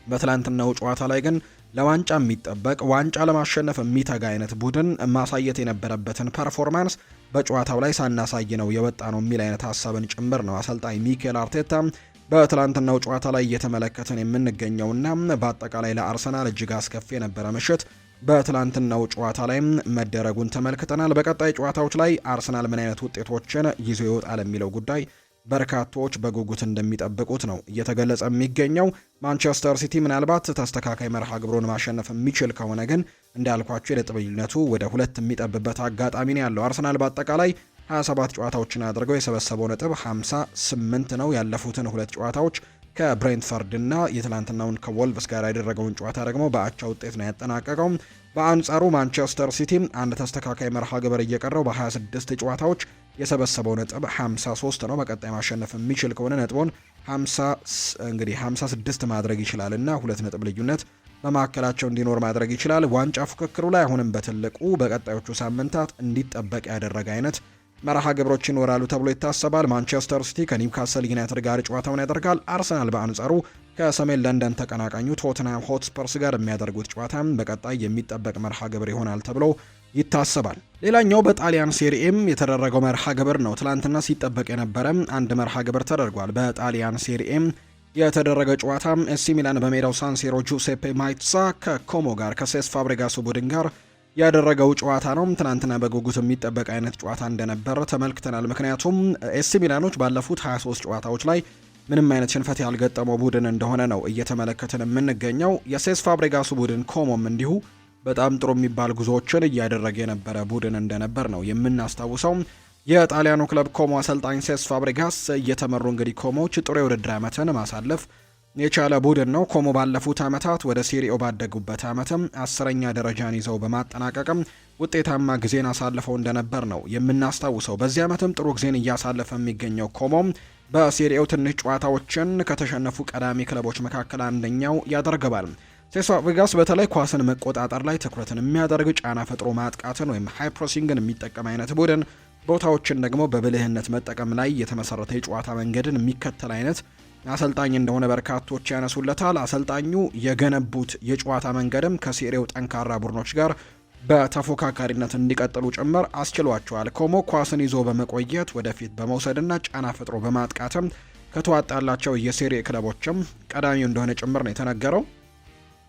Speaker 1: በትላንትናው ጨዋታ ላይ ግን ለዋንጫ የሚጠበቅ ዋንጫ ለማሸነፍ የሚተጋ አይነት ቡድን ማሳየት የነበረበትን ፐርፎርማንስ በጨዋታው ላይ ሳናሳይ ነው የወጣ ነው የሚል አይነት ሀሳብን ጭምር ነው አሰልጣኝ ሚኬል አርቴታ በትላንትናው ጨዋታ ላይ እየተመለከትን የምንገኘውና በአጠቃላይ ለአርሰናል እጅግ አስከፊ የነበረ ምሽት በትላንትናው ጨዋታ ላይ መደረጉን ተመልክተናል። በቀጣይ ጨዋታዎች ላይ አርሰናል ምን አይነት ውጤቶችን ይዞ ይወጣል የሚለው ጉዳይ በርካቶች በጉጉት እንደሚጠብቁት ነው እየተገለጸ የሚገኘው። ማንቸስተር ሲቲ ምናልባት ተስተካካይ መርሃ ግብሩን ማሸነፍ የሚችል ከሆነ ግን እንዳልኳቸው የነጥብ ልዩነቱ ወደ 2 የሚጠብበት አጋጣሚ ነው ያለው። አርሰናል በአጠቃላይ 27 ጨዋታዎችን አድርገው የሰበሰበው ነጥብ 58 ነው። ያለፉትን 2 ጨዋታዎች ከብሬንትፈርድ እና የትላንትናውን ከወልቭስ ጋር ያደረገውን ጨዋታ ደግሞ በአቻ ውጤት ነው ያጠናቀቀው። በአንጻሩ ማንቸስተር ሲቲ አንድ ተስተካካይ መርሃ ግብር እየቀረው በ26 ጨዋታዎች የሰበሰበው ነጥብ 53 ነው። በቀጣይ ማሸነፍ የሚችል ከሆነ ነጥቡን 56 ማድረግ ይችላል እና 2 ነጥብ ልዩነት በማዕከላቸው እንዲኖር ማድረግ ይችላል። ዋንጫ ፉክክሩ ላይ አሁንም በትልቁ በቀጣዮቹ ሳምንታት እንዲጠበቅ ያደረገ አይነት መርሃ ግብሮች ይኖራሉ ተብሎ ይታሰባል። ማንቸስተር ሲቲ ከኒውካስል ዩናይትድ ጋር ጨዋታውን ያደርጋል። አርሰናል በአንጻሩ ከሰሜን ለንደን ተቀናቃኙ ቶትንሃም ሆትስፐርስ ጋር የሚያደርጉት ጨዋታ በቀጣይ የሚጠበቅ መርሃ ግብር ይሆናል ተብሎ ይታሰባል። ሌላኛው በጣሊያን ሴሪኤም የተደረገው መርሃ ግብር ነው። ትላንትና ሲጠበቅ የነበረ አንድ መርሃ ግብር ተደርጓል። በጣሊያን ሴሪኤም የተደረገ ጨዋታ ኤሲ ሚላን በሜዳው ሳንሲሮ ጁሴፔ ማይትሳ ከኮሞ ጋር ከሴስ ፋብሬጋሱ ቡድን ጋር ያደረገው ጨዋታ ነው። ትናንትና በጉጉት የሚጠበቅ አይነት ጨዋታ እንደነበር ተመልክተናል። ምክንያቱም ኤሲ ሚላኖች ባለፉት 23 ጨዋታዎች ላይ ምንም አይነት ሽንፈት ያልገጠመው ቡድን እንደሆነ ነው እየተመለከትን የምንገኘው። የሴስ ፋብሬጋሱ ቡድን ኮሞም እንዲሁ በጣም ጥሩ የሚባል ጉዞዎችን እያደረገ የነበረ ቡድን እንደነበር ነው የምናስታውሰው። የጣሊያኑ ክለብ ኮሞ አሰልጣኝ ሴስ ፋብሬጋስ እየተመሩ እንግዲህ ኮሞዎች ጥሩ የውድድር ዓመትን ማሳለፍ የቻለ ቡድን ነው። ኮሞ ባለፉት ዓመታት ወደ ሴሪኦ ባደጉበት ዓመትም 10ኛ ደረጃን ይዘው በማጠናቀቅም ውጤታማ ጊዜን አሳልፈው እንደነበር ነው የምናስታውሰው። በዚህ ዓመትም ጥሩ ጊዜን እያሳለፈ የሚገኘው ኮሞም በሴሪኦ ትንሽ ጨዋታዎችን ከተሸነፉ ቀዳሚ ክለቦች መካከል አንደኛው ያደርገዋል። ሴስ ፋብሬጋስ በተለይ ኳስን መቆጣጠር ላይ ትኩረትን የሚያደርግ ጫና ፈጥሮ ማጥቃትን ወይም ሃይ ፕሬሲንግን የሚጠቀም አይነት ቡድን፣ ቦታዎችን ደግሞ በብልህነት መጠቀም ላይ የተመሰረተ የጨዋታ መንገድን የሚከተል አይነት አሰልጣኝ እንደሆነ በርካቶች ያነሱለታል። አሰልጣኙ የገነቡት የጨዋታ መንገድም ከሴሪው ጠንካራ ቡድኖች ጋር በተፎካካሪነት እንዲቀጥሉ ጭምር አስችሏቸዋል። ኮሞ ኳስን ይዞ በመቆየት ወደፊት በመውሰድና ጫና ፈጥሮ በማጥቃትም ከተዋጣላቸው የሴሪ ክለቦችም ቀዳሚው እንደሆነ ጭምር ነው የተነገረው።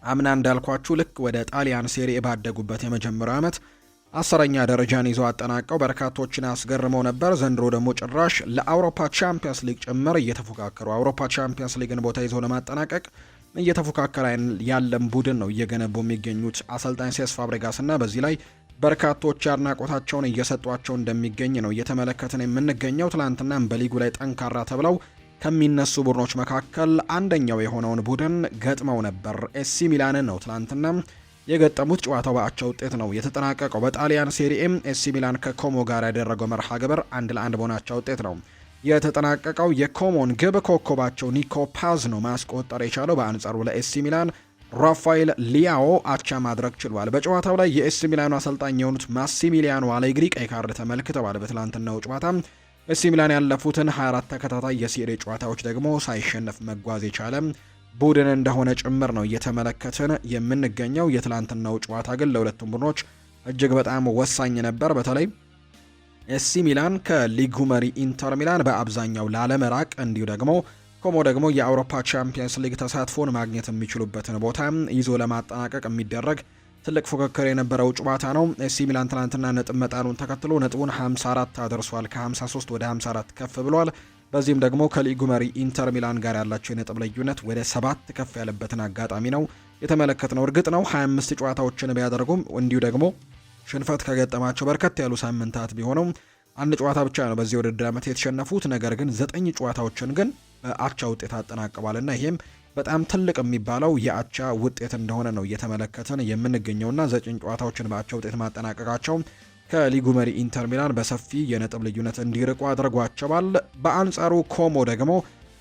Speaker 1: አምና እንዳልኳችሁ ልክ ወደ ጣሊያን ሴሪ ባደጉበት የመጀመሪያው ዓመት 10ኛ ደረጃን ይዘው አጠናቀው በርካቶችን አስገርመው ነበር። ዘንድሮ ደግሞ ጭራሽ ለአውሮፓ ቻምፒየንስ ሊግ ጭምር እየተፎካከሩ አውሮፓ ቻምፒየንስ ሊግን ቦታ ይዘው ለማጠናቀቅ እየተፎካከረ ያለም ቡድን ነው እየገነቡ የሚገኙት አሰልጣኝ ሴስ ፋብሬጋስ እና በዚህ ላይ በርካቶች አድናቆታቸውን እየሰጧቸው እንደሚገኝ ነው እየተመለከትን የምንገኘው። ትላንትናም በሊጉ ላይ ጠንካራ ተብለው ከሚነሱ ቡድኖች መካከል አንደኛው የሆነውን ቡድን ገጥመው ነበር። ኤሲ ሚላንን ነው ትላንትና የገጠሙት። ጨዋታው በአቻ ውጤት ነው የተጠናቀቀው። በጣሊያን ሴሪኤም ኤሲ ሚላን ከኮሞ ጋር ያደረገው መርሃ ግብር 1-1 በሆነ ውጤት ነው የተጠናቀቀው። የኮሞን ግብ ኮከባቸው ኒኮ ፓዝ ነው ማስቆጠር የቻለው። በአንጻሩ ለኤሲ ሚላን ራፋኤል ሊያኦ አቻ ማድረግ ችሏል። በጨዋታው ላይ የኤሲ ሚላኑ አሰልጣኝ የሆኑት ማሲሚሊያኖ አሌግሪ ቀይ ካርድ ተመልክተዋል። በትላንትናው ጨዋታ ኤሲ ሚላን ያለፉትን 24 ተከታታይ የሴሪ ጨዋታዎች ደግሞ ሳይሸነፍ መጓዝ የቻለ ቡድን እንደሆነ ጭምር ነው እየተመለከትን የምንገኘው። የትላንትናው ጨዋታ ግን ለሁለቱም ቡድኖች እጅግ በጣም ወሳኝ ነበር። በተለይ ኤሲ ሚላን ከሊጉ መሪ ኢንተር ሚላን በአብዛኛው ላለመራቅ እንዲሁ ደግሞ ኮሞ ደግሞ የአውሮፓ ቻምፒየንስ ሊግ ተሳትፎን ማግኘት የሚችሉበትን ቦታ ይዞ ለማጠናቀቅ የሚደረግ ትልቅ ፉክክር የነበረው ጨዋታ ነው። ኤሲ ሚላን ትናንትና ነጥብ መጣሉን ተከትሎ ነጥቡን 54 አድርሷል። ከ53 ወደ 54 ከፍ ብሏል። በዚህም ደግሞ ከሊጉ መሪ ኢንተር ሚላን ጋር ያላቸው የነጥብ ልዩነት ወደ 7 ከፍ ያለበትን አጋጣሚ ነው የተመለከትነው። እርግጥ ነው 25 ጨዋታዎችን ቢያደርጉም እንዲሁ ደግሞ ሽንፈት ከገጠማቸው በርከት ያሉ ሳምንታት ቢሆኑም አንድ ጨዋታ ብቻ ነው በዚህ ውድድር ዓመት የተሸነፉት። ነገር ግን 9 ጨዋታዎችን ግን በአቻ ውጤት አጠናቅቋልና ይሄም በጣም ትልቅ የሚባለው የአቻ ውጤት እንደሆነ ነው እየተመለከትን የምንገኘውና 9 ጨዋታዎችን በአቻ ውጤት ማጠናቀቃቸው ከሊጉ መሪ ኢንተር ሚላን በሰፊ የነጥብ ልዩነት እንዲርቁ አድርጓቸዋል። በአንጻሩ ኮሞ ደግሞ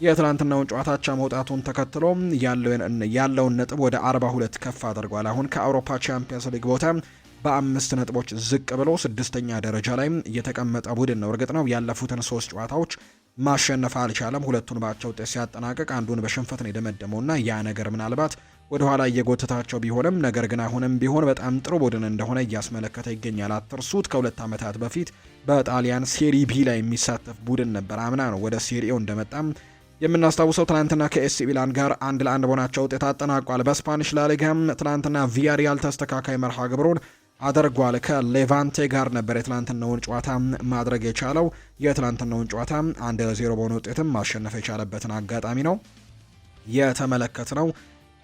Speaker 1: የትላንትናውን ጨዋታ አቻ መውጣቱን ተከትሎ ያለውን ነጥብ ወደ 42 ከፍ አድርጓል። አሁን ከአውሮፓ ቻምፒየንስ ሊግ ቦታ በ5 ነጥቦች ዝቅ ብሎ 6ኛ ደረጃ ላይ የተቀመጠ ቡድን ነው። እርግጥ ነው ያለፉትን 3 ጨዋታዎች ማሸነፍ አልቻለም። ሁለቱን በአቻ ውጤት ሲያጠናቅቅ አንዱን በሽንፈት ነው የደመደመውና ያ ነገር ምናልባት ወደ ኋላ እየጎተታቸው ቢሆንም ነገር ግን አሁንም ቢሆን በጣም ጥሩ ቡድን እንደሆነ እያስመለከተ ይገኛል። አትርሱት፣ ከ2 ዓመታት በፊት በጣሊያን ሴሪ ቢ ላይ የሚሳተፍ ቡድን ነበር። አምና ነው ወደ ሴሪኤው እንደመጣም የምናስታውሰው። ትናንትና ከኤሲ ሚላን ጋር 1-1 በሆናቸው ውጤት አጠናቋል። በስፓኒሽ ላሊጋም ትናንትና ቪያሪያል ተስተካካይ መርሃ ግብሩን አድርጓል። ከሌቫንቴ ጋር ነበር የትላንትናውን ጨዋታ ማድረግ የቻለው። የትላንትናውን ጨዋታ 1-0 በሆነ ውጤትም ማሸነፍ የቻለበትን አጋጣሚ ነው የተመለከትነው።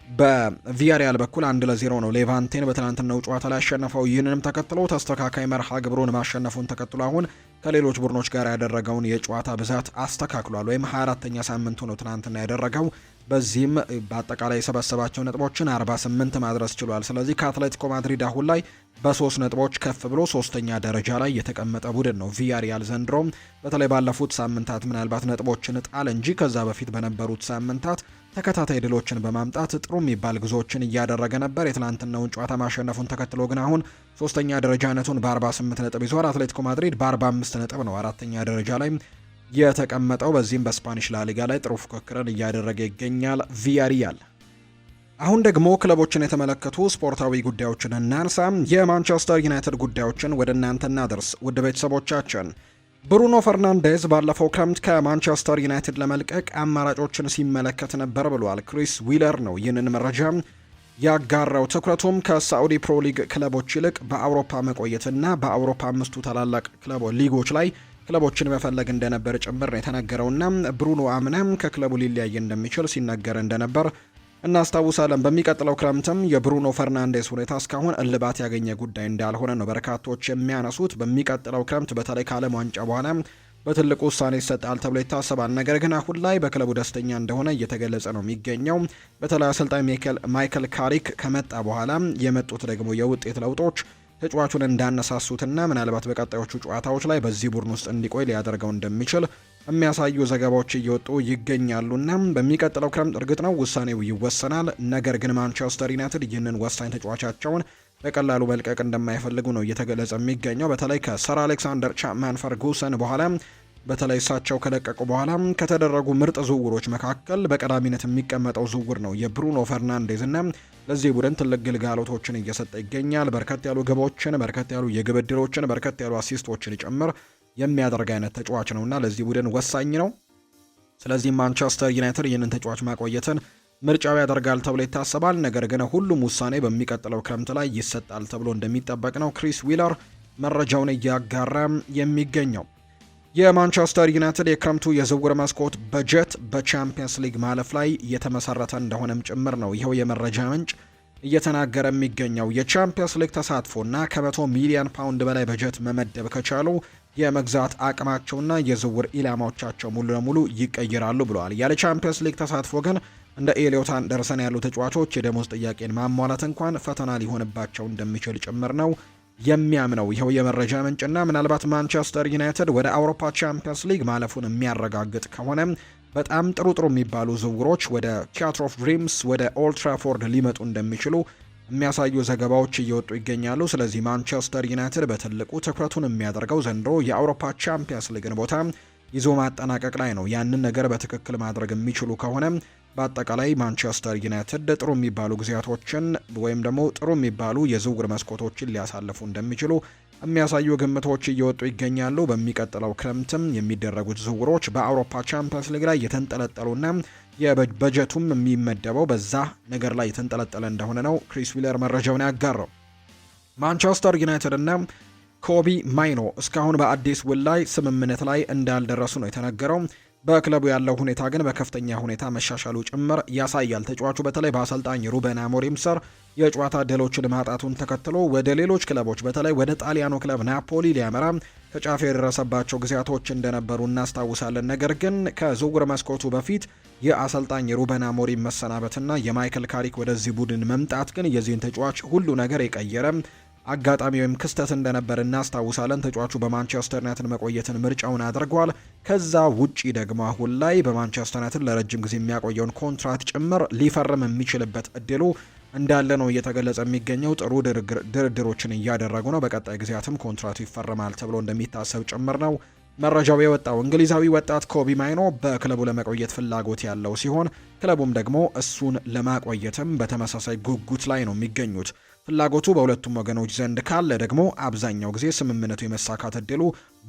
Speaker 1: በቪያሪያል በኩል 1-0 ነው ሌቫንቴን በትላንትናው ጨዋታ ላይ ያሸነፈው። ይህንንም ተከትሎ ተስተካካይ መርሃ ግብሩን ማሸነፉን ተከትሎ አሁን ከሌሎች ቡድኖች ጋር ያደረገውን የጨዋታ ብዛት አስተካክሏል። ወይም 24ኛ ሳምንቱ ነው ትናንትና ያደረገው። በዚህም በአጠቃላይ የሰበሰባቸው ነጥቦችን 48 ማድረስ ችሏል። ስለዚህ ከአትሌቲኮ ማድሪድ አሁን ላይ በ3 ነጥቦች ከፍ ብሎ 3ኛ ደረጃ ላይ የተቀመጠ ቡድን ነው ቪያሪያል ዘንድሮ። በተለይ ባለፉት ሳምንታት ምናልባት ነጥቦችን ጣል እንጂ ከዛ በፊት በነበሩት ሳምንታት ተከታታይ ድሎችን በማምጣት ጥሩ የሚባል ጉዞዎችን እያደረገ ነበር። የትላንትናውን ጨዋታ ማሸነፉን ተከትሎ ግን አሁን 3ኛ ደረጃነቱን በ48 ነጥብ ይዟል። አትሌቲኮ ማድሪድ በ45 ነጥብ ነው 4ኛ ደረጃ ላይ የተቀመጠው። በዚህም በስፓኒሽ ላሊጋ ላይ ጥሩ ፉክክርን እያደረገ ይገኛል ቪያሪያል። አሁን ደግሞ ክለቦችን የተመለከቱ ስፖርታዊ ጉዳዮችን እናንሳ። የማንቸስተር ዩናይትድ ጉዳዮችን ወደ እናንተ እናደርስ። ውድ ቤተሰቦቻችን ብሩኖ ፈርናንዴዝ ባለፈው ክረምት ከማንቸስተር ዩናይትድ ለመልቀቅ አማራጮችን ሲመለከት ነበር ብሏል። ክሪስ ዊለር ነው ይህንን መረጃ ያጋራው። ትኩረቱም ከሳዑዲ ፕሮ ሊግ ክለቦች ይልቅ በአውሮፓ መቆየትና በአውሮፓ 5ቱ ታላላቅ ሊጎች ላይ ክለቦችን መፈለግ እንደነበር ጭምር ነው የተነገረውና ብሩኖ አምናም ከክለቡ ሊለያይ እንደሚችል ሲነገር እንደነበር እናስታውሳለን። በሚቀጥለው ክረምትም የብሩኖ ፈርናንዴስ ሁኔታ እስካሁን እልባት ያገኘ ጉዳይ እንዳልሆነ ነው በርካቶች የሚያነሱት። በሚቀጥለው ክረምት በተለይ ከዓለም ዋንጫ በኋላ በትልቁ ውሳኔ ይሰጣል ተብሎ ይታሰባል። ነገር ግን አሁን ላይ በክለቡ ደስተኛ እንደሆነ እየተገለጸ ነው የሚገኘው። በተለይ አሰልጣኝ ማይክል ካሪክ ከመጣ በኋላ የመጡት ደግሞ የውጤት ለውጦች ተጫዋቹን እንዳነሳሱትና ምናልባት በቀጣዮቹ ጨዋታዎች ላይ በዚህ ቡድን ውስጥ እንዲቆይ ሊያደርገው እንደሚችል የሚያሳዩ ዘገባዎች እየወጡ ይገኛሉና በሚቀጥለው ክረምት እርግጥ ነው ውሳኔው ይወሰናል። ነገር ግን ማንቸስተር ዩናይትድ ይህንን ወሳኝ ተጫዋቻቸውን በቀላሉ መልቀቅ እንደማይፈልጉ ነው እየተገለጸ የሚገኘው። በተለይ ከሰር አሌክሳንደር ቻፕማን ፈርጉሰን በኋላ በተለይ እሳቸው ከለቀቁ በኋላ ከተደረጉ ምርጥ ዝውውሮች መካከል በቀዳሚነት የሚቀመጠው ዝውውር ነው የብሩኖ ፈርናንዴዝ እና ለዚህ ቡድን ትልቅ ግልጋሎቶችን እየሰጠ ይገኛል። በርከት ያሉ ግቦችን፣ በርከት ያሉ የግብ ዕድሎችን፣ በርከት ያሉ አሲስቶችን ጭምር የሚያደርግ አይነት ተጫዋች ነውና ለዚህ ቡድን ወሳኝ ነው። ስለዚህ ማንቸስተር ዩናይትድ ይህንን ተጫዋች ማቆየትን ምርጫው ያደርጋል ተብሎ ይታሰባል። ነገር ግን ሁሉም ውሳኔ በሚቀጥለው ክረምት ላይ ይሰጣል ተብሎ እንደሚጠበቅ ነው ክሪስ ዊለር መረጃውን እያጋራ የሚገኘው። የማንቸስተር ዩናይትድ የክረምቱ የዝውውር መስኮት በጀት በቻምፒየንስ ሊግ ማለፍ ላይ የተመሰረተ እንደሆነም ጭምር ነው ይኸው የመረጃ ምንጭ እየተናገረ የሚገኘው። የቻምፒየንስ ሊግ ተሳትፎና ከ100 ሚሊዮን ፓውንድ በላይ በጀት መመደብ ከቻሉ የመግዛት አቅማቸውና የዝውውር ኢላማዎቻቸው ሙሉ ለሙሉ ይቀይራሉ ብለዋል። ያለ ቻምፒየንስ ሊግ ተሳትፎ ግን እንደ ኤሊዮት አንደርሰን ያሉ ተጫዋቾች የደሞዝ ጥያቄን ማሟላት እንኳን ፈተና ሊሆንባቸው እንደሚችል ጭምር ነው የሚያምነው ይኸው የመረጃ ምንጭና ምናልባት ማንቸስተር ዩናይትድ ወደ አውሮፓ ቻምፒየንስ ሊግ ማለፉን የሚያረጋግጥ ከሆነ በጣም ጥሩ የሚባሉ ዝውውሮች ወደ ቲያትር ኦፍ ድሪምስ ወደ ኦልድ ትራፎርድ ሊመጡ እንደሚችሉ የሚያሳዩ ዘገባዎች እየወጡ ይገኛሉ። ስለዚህ ማንቸስተር ዩናይትድ በትልቁ ትኩረቱን የሚያደርገው ዘንድሮ የአውሮፓ ቻምፒየንስ ሊግን ቦታ ይዞ ማጠናቀቅ ላይ ነው። ያንን ነገር በትክክል ማድረግ የሚችሉ ከሆነ በአጠቃላይ ማንቸስተር ዩናይትድ ጥሩ የሚባሉ ጊዜያቶችን ወይም ደግሞ ጥሩ የሚባሉ የዝውውር መስኮቶችን ሊያሳልፉ እንደሚችሉ የሚያሳዩ ግምቶች እየወጡ ይገኛሉ። በሚቀጥለው ክረምትም የሚደረጉት ዝውውሮች በአውሮፓ ቻምፒየንስ ሊግ ላይ የተንጠለጠሉና የበጀቱም የሚመደበው በዛ ነገር ላይ የተንጠለጠለ እንደሆነ ነው ክሪስ ዊለር መረጃውን ያጋራው። ማንቸስተር ዩናይትድ እና ኮቢ ማይኖ እስካሁን በአዲስ ውል ላይ ስምምነት ላይ እንዳልደረሱ ነው የተነገረው። በክለቡ ያለው ሁኔታ ግን በከፍተኛ ሁኔታ መሻሻሉ ጭምር ያሳያል። ተጫዋቹ በተለይ በአሰልጣኝ ሩበን አሞሪም ስር የጨዋታ ዕድሎችን ማጣቱን ተከትሎ ወደ ሌሎች ክለቦች በተለይ ወደ ጣሊያኑ ክለብ ናፖሊ ሊያመራ ከጫፍ የደረሰባቸው ጊዜያቶች እንደነበሩ እናስታውሳለን። ነገር ግን ከዝውውር መስኮቱ በፊት የአሰልጣኝ ሩበን አሞሪም መሰናበትና የማይክል ካሪክ ወደዚህ ቡድን መምጣት ግን የዚህን ተጫዋች ሁሉ ነገር የቀየረ አጋጣሚ ወይም ክስተት እንደነበር እናስታውሳለን። ተጫዋቹ በማንቸስተር ዩናይትድ መቆየትን ምርጫውን አድርጓል። ከዛ ውጪ ደግሞ አሁን ላይ በማንቸስተር ዩናይትድ ለረጅም ጊዜ የሚያቆየውን ኮንትራት ጭምር ሊፈርም የሚችልበት እድሉ እንዳለ ነው እየተገለጸ የሚገኘው። ጥሩ ድርድሮችን እያደረጉ ነው። በቀጣይ ጊዜያትም ኮንትራቱ ይፈርማል ተብሎ እንደሚታሰብ ጭምር ነው መረጃው የወጣው። እንግሊዛዊ ወጣት ኮቢ ማይኖ በክለቡ ለመቆየት ፍላጎት ያለው ሲሆን ክለቡም ደግሞ እሱን ለማቆየትም በተመሳሳይ ጉጉት ላይ ነው የሚገኙት። ፍላጎቱ በሁለቱም ወገኖች ዘንድ ካለ ደግሞ አብዛኛው ጊዜ ስምምነቱ የመሳካት እድሉ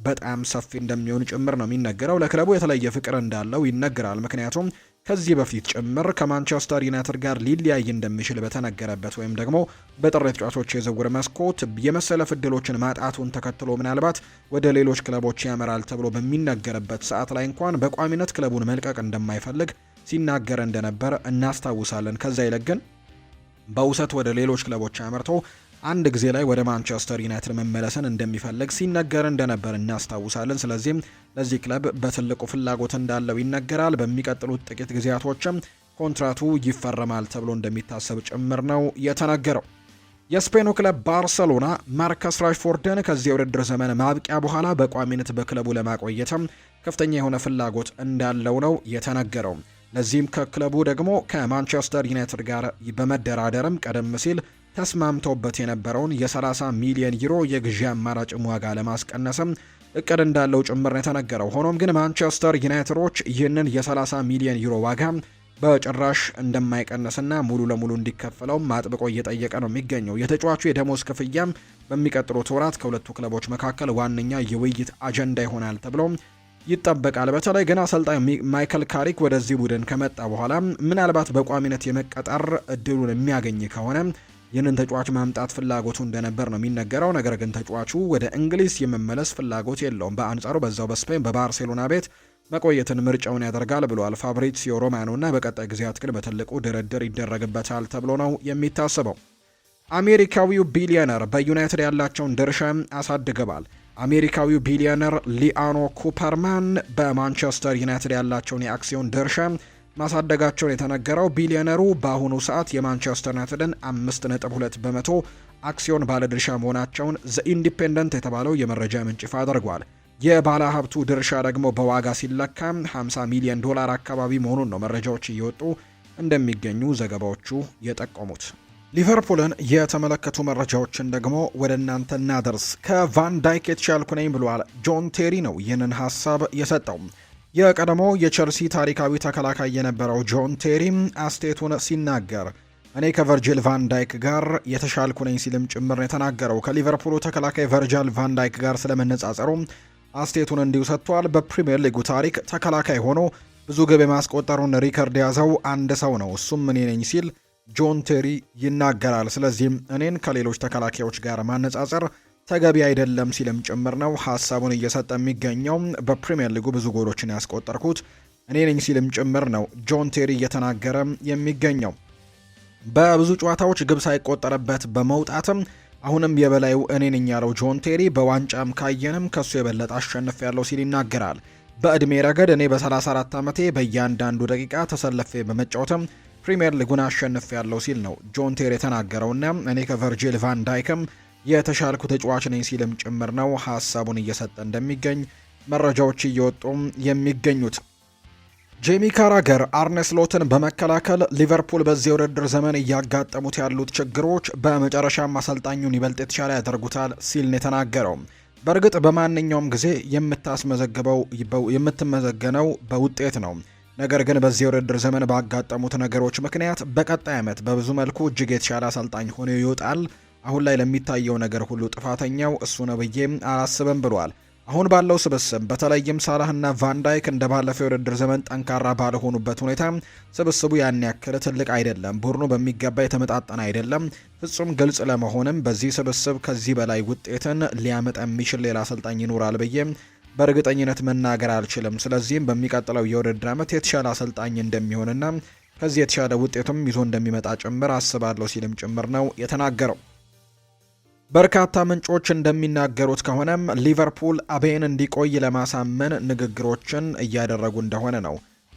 Speaker 1: በጣም ሰፊ እንደሚሆን ጭምር ነው የሚነገረው። ለክለቡ የተለየ ፍቅር እንዳለው ይነገራል። ምክንያቱም ከዚህ በፊት ጭምር ከማንቸስተር ዩናይትድ ጋር ሊለያይ እንደሚችል በተነገረበት ወይም ደግሞ በጥር ተጫዋቾች የዝውውር መስኮት የመሰለፍ እድሎችን ማጣቱን ተከትሎ ምናልባት ወደ ሌሎች ክለቦች ያመራል ተብሎ በሚነገርበት ሰዓት ላይ እንኳን በቋሚነት ክለቡን መልቀቅ እንደማይፈልግ ሲናገር እንደነበር እናስታውሳለን። ከዛ ይልቅ ግን በውሰት ወደ ሌሎች ክለቦች አመርቶ አንድ ጊዜ ላይ ወደ ማንቸስተር ዩናይትድ መመለስን እንደሚፈልግ ሲነገር እንደነበር እናስታውሳለን። ስለዚህም ለዚህ ክለብ በትልቁ ፍላጎት እንዳለው ይነገራል። በሚቀጥሉት ጥቂት ጊዜያቶችም ኮንትራቱ ይፈረማል ተብሎ እንደሚታሰብ ጭምር ነው የተነገረው። የስፔኑ ክለብ ባርሰሎና ማርከስ ራሽፎርድን ከዚህ የውድድር ዘመን ማብቂያ በኋላ በቋሚነት በክለቡ ለማቆየትም ከፍተኛ የሆነ ፍላጎት እንዳለው ነው የተነገረው። ለዚህም ከክለቡ ደግሞ ከማንቸስተር ዩናይትድ ጋር በመደራደርም ቀደም ሲል ተስማምቶበት የነበረውን የ30 ሚሊዮን ዩሮ የግዢ አማራጭም ዋጋ ለማስቀነስም እቅድ እንዳለው ጭምር ነው የተነገረው። ሆኖም ግን ማንቸስተር ዩናይትዶች ይህንን የ30 ሚሊዮን ዩሮ ዋጋ በጭራሽ እንደማይቀንስና ሙሉ ለሙሉ እንዲከፈለው አጥብቆ እየጠየቀ ነው የሚገኘው። የተጫዋቹ የደሞዝ ክፍያም በሚቀጥሉት ወራት ከሁለቱ ክለቦች መካከል ዋነኛ የውይይት አጀንዳ ይሆናል ተብሎ ይጠበቃል። በተለይ ግን አሰልጣኝ ማይክል ካሪክ ወደዚህ ቡድን ከመጣ በኋላ ምናልባት በቋሚነት የመቀጠር እድሉን የሚያገኝ ከሆነ ይህንን ተጫዋች ማምጣት ፍላጎቱ እንደነበር ነው የሚነገረው። ነገር ግን ተጫዋቹ ወደ እንግሊዝ የመመለስ ፍላጎት የለውም። በአንጻሩ በዛው በስፔን በባርሴሎና ቤት መቆየትን ምርጫውን ያደርጋል ብሏል ፋብሪዚዮ ሮማኖ እና በቀጣይ ጊዜያት ግን በትልቁ ድርድር ይደረግበታል ተብሎ ነው የሚታሰበው። አሜሪካዊው ቢሊዮነር በዩናይትድ ያላቸውን ድርሻ አሳድገዋል። አሜሪካዊው ቢሊዮነር ሊአኖ ኩፐርማን በማንቸስተር ዩናይትድ ያላቸውን የአክሲዮን ድርሻ ማሳደጋቸውን የተነገረው ቢሊዮነሩ በአሁኑ ሰዓት የማንቸስተር ዩናይትድን 5.2 በመቶ አክሲዮን ባለድርሻ መሆናቸውን ዘ ኢንዲፔንደንት የተባለው የመረጃ ምንጭ ይፋ አድርጓል። የባለ ሀብቱ ድርሻ ደግሞ በዋጋ ሲለካ 50 ሚሊዮን ዶላር አካባቢ መሆኑን ነው መረጃዎች እየወጡ እንደሚገኙ ዘገባዎቹ የጠቆሙት። ሊቨርፑልን የተመለከቱ መረጃዎችን ደግሞ ወደ እናንተ እናደርስ። ከቫን ዳይክ የተሻልኩ ነኝ ብሏል ጆን ቴሪ ነው ይህንን ሀሳብ የሰጠው። የቀድሞ የቸልሲ ታሪካዊ ተከላካይ የነበረው ጆን ቴሪ አስቴቱን ሲናገር እኔ ከቨርጂል ቫን ዳይክ ጋር የተሻልኩ ነኝ ሲልም ጭምር የተናገረው። ከሊቨርፑሉ ተከላካይ ቨርጂል ቫን ዳይክ ጋር ስለመነጻጸሩ አስቴቱን እንዲሁ ሰጥቷል። በፕሪሚየር ሊጉ ታሪክ ተከላካይ ሆኖ ብዙ ግብ የማስቆጠሩን ሪከርድ የያዘው አንድ ሰው ነው፣ እሱም እኔ ነኝ ሲል ጆን ቴሪ ይናገራል። ስለዚህም እኔን ከሌሎች ተከላካዮች ጋር ማነጻጸር ተገቢ አይደለም ሲልም ጭምር ነው ሀሳቡን እየሰጠ የሚገኘው። በፕሪሚየር ሊጉ ብዙ ጎሎችን ያስቆጠርኩት እኔ ነኝ ሲልም ጭምር ነው ጆን ቴሪ እየተናገረ የሚገኘው። በብዙ ጨዋታዎች ግብ ሳይቆጠርበት በመውጣትም አሁንም የበላዩ እኔ ነኝ ያለው ጆን ቴሪ በዋንጫም ካየንም ከሱ የበለጠ አሸንፍ ያለው ሲል ይናገራል። በእድሜ ረገድ እኔ በ34 ዓመቴ በእያንዳንዱ ደቂቃ ተሰልፌ በመጫወትም ፕሪሚየር ሊጉን አሸንፍ ያለው ሲል ነው ጆን ቴሪ የተናገረውና እኔ ከቨርጂል ቫን ዳይክም የተሻልኩ ተጫዋች ነኝ ሲልም ጭምር ነው ሀሳቡን እየሰጠ እንደሚገኝ መረጃዎች እየወጡ የሚገኙት። ጄሚ ካራገር አርነ ስሎትን በመከላከል ሊቨርፑል በዚህ የውድድር ዘመን እያጋጠሙት ያሉት ችግሮች በመጨረሻም አሰልጣኙን ይበልጥ የተሻለ ያደርጉታል ሲል ነው የተናገረው። በእርግጥ በማንኛውም ጊዜ የምትመዘገነው በውጤት ነው። ነገር ግን በዚህ የውድድር ዘመን ባጋጠሙት ነገሮች ምክንያት በቀጣይ ዓመት በብዙ መልኩ እጅግ የተሻለ አሰልጣኝ ሆኖ ይወጣል። አሁን ላይ ለሚታየው ነገር ሁሉ ጥፋተኛው እሱ ነው ብዬ አላስብም ብሏል። አሁን ባለው ስብስብ በተለይም ሳላህና ቫንዳይክ እንደ ባለፈው የውድድር ዘመን ጠንካራ ባልሆኑበት ሁኔታ ስብስቡ ያን ያክል ትልቅ አይደለም። ቡድኑ በሚገባ የተመጣጠነ አይደለም። ፍጹም ግልጽ ለመሆንም በዚህ ስብስብ ከዚህ በላይ ውጤትን ሊያመጣ የሚችል ሌላ አሰልጣኝ ይኖራል ብዬ በእርግጠኝነት መናገር አልችልም። ስለዚህም በሚቀጥለው የውድድር ዓመት የተሻለ አሰልጣኝ እንደሚሆንና ከዚህ የተሻለ ውጤቱም ይዞ እንደሚመጣ ጭምር አስባለሁ ሲልም ጭምር ነው የተናገረው። በርካታ ምንጮች እንደሚናገሩት ከሆነም ሊቨርፑል አቤን እንዲቆይ ለማሳመን ንግግሮችን እያደረጉ እንደሆነ ነው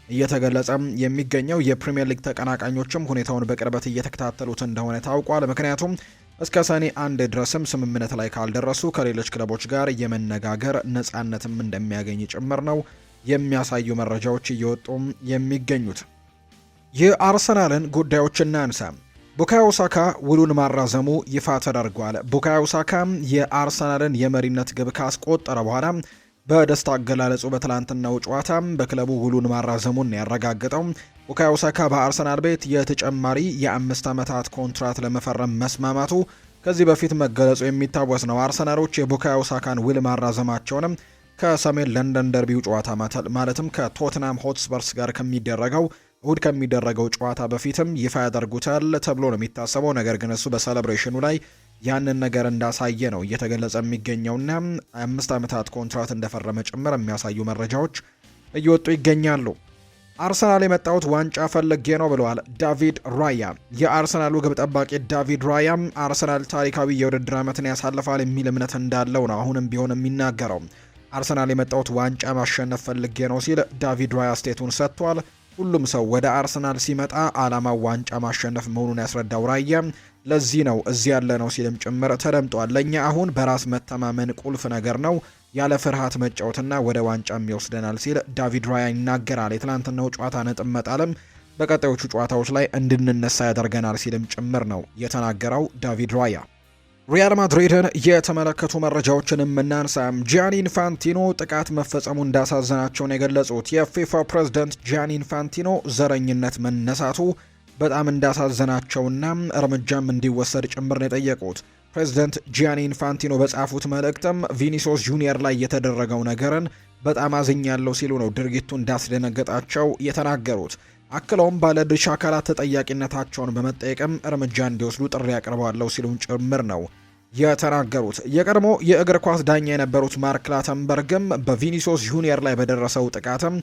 Speaker 1: እየተገለጸም የሚገኘው። የፕሪሚየር ሊግ ተቀናቃኞችም ሁኔታውን በቅርበት እየተከታተሉት እንደሆነ ታውቋል። ምክንያቱም እስከ ሰኔ 1 ድረስም ስምምነት ላይ ካልደረሱ ከሌሎች ክለቦች ጋር የመነጋገር ነጻነትም እንደሚያገኝ ጭምር ነው የሚያሳዩ መረጃዎች እየወጡ የሚገኙት። የአርሰናልን ጉዳዮች እናንሳ። ቡካዮ ሳካ ውሉን ማራዘሙ ይፋ ተደርጓል። ቡካዮ ሳካ የአርሰናልን የመሪነት ግብ ካስቆጠረ በኋላ በደስታ አገላለጹ በትላንትናው ጨዋታ በክለቡ ውሉን ማራዘሙን ያረጋገጠው። ቡካዮ ሳካ በአርሰናል ቤት የተጨማሪ የ5 ዓመታት ኮንትራት ለመፈረም መስማማቱ ከዚህ በፊት መገለጹ የሚታወስ ነው። አርሰናሎች የቡካዮ ሳካን ውል ማራዘማቸውንም ከሰሜን ለንደን ደርቢው ጨዋታ ማለትም ከቶትናም ሆትስፐርስ ጋር እሁድ ከሚደረገው ጨዋታ በፊትም ይፋ ያደርጉታል ተብሎ ነው የሚታሰበው። ነገር ግን እሱ በሴሌብሬሽኑ ላይ ያንን ነገር እንዳሳየ ነው እየተገለጸ የሚገኘውና 5 ዓመታት ኮንትራት እንደፈረመ ጭምር የሚያሳዩ መረጃዎች እየወጡ ይገኛሉ። አርሰናል የመጣሁት ዋንጫ ፈልጌ ነው ብለዋል ዳቪድ ራያ። የአርሰናሉ ግብ ጠባቂ ዳቪድ ራያም አርሰናል ታሪካዊ የውድድር ዓመትን ያሳልፋል የሚል እምነት እንዳለው ነው አሁንም ቢሆን የሚናገረው። አርሰናል የመጣሁት ዋንጫ ማሸነፍ ፈልጌ ነው ሲል ዳቪድ ራያ ስቴቱን ሰጥቷል። ሁሉም ሰው ወደ አርሰናል ሲመጣ ዓላማው ዋንጫ ማሸነፍ መሆኑን ያስረዳው ራያ ለዚህ ነው እዚህ ያለ ነው ሲልም ጭምር ተደምጧል። ለእኛ አሁን በራስ መተማመን ቁልፍ ነገር ነው፣ ያለ ፍርሃት መጫወትና ወደ ዋንጫም ይወስደናል ሲል ዳቪድ ራያ ይናገራል። የትላንትናው ጨዋታ ነጥብ መጣልም በቀጣዮቹ ጨዋታዎች ላይ እንድንነሳ ያደርገናል ሲልም ጭምር ነው የተናገረው ዳቪድ ራያ። ሪያል ማድሪድን የተመለከቱ መረጃዎችን የምናንሳ። ጂያኒ ኢንፋንቲኖ ጥቃት መፈጸሙ እንዳሳዘናቸው ነው የገለጹት። የፊፋ ፕሬዝዳንት ጂያኒ ኢንፋንቲኖ ዘረኝነት መነሳቱ በጣም እንዳሳዘናቸውና እርምጃም እንዲወሰድ ጭምር ነው የጠየቁት። ፕሬዝዳንት ጂያኒ ኢንፋንቲኖ በጻፉት መልእክትም ቪኒሲዮስ ጁኒየር ላይ የተደረገው ነገርን በጣም አዝኛለሁ ሲሉ ነው ድርጊቱ እንዳስደነገጣቸው የተናገሩት። አክለውም ባለድርሻ አካላት ተጠያቂነታቸውን በመጠየቅም እርምጃ እንዲወስዱ ጥሪ አቅርበዋለሁ ሲሉም ጭምር ነው የተናገሩት። የቀድሞ የእግር ኳስ ዳኛ የነበሩት ማርክ ክላተንበርግም በቪኒሲዮስ ጁኒየር ላይ በደረሰው ጥቃትም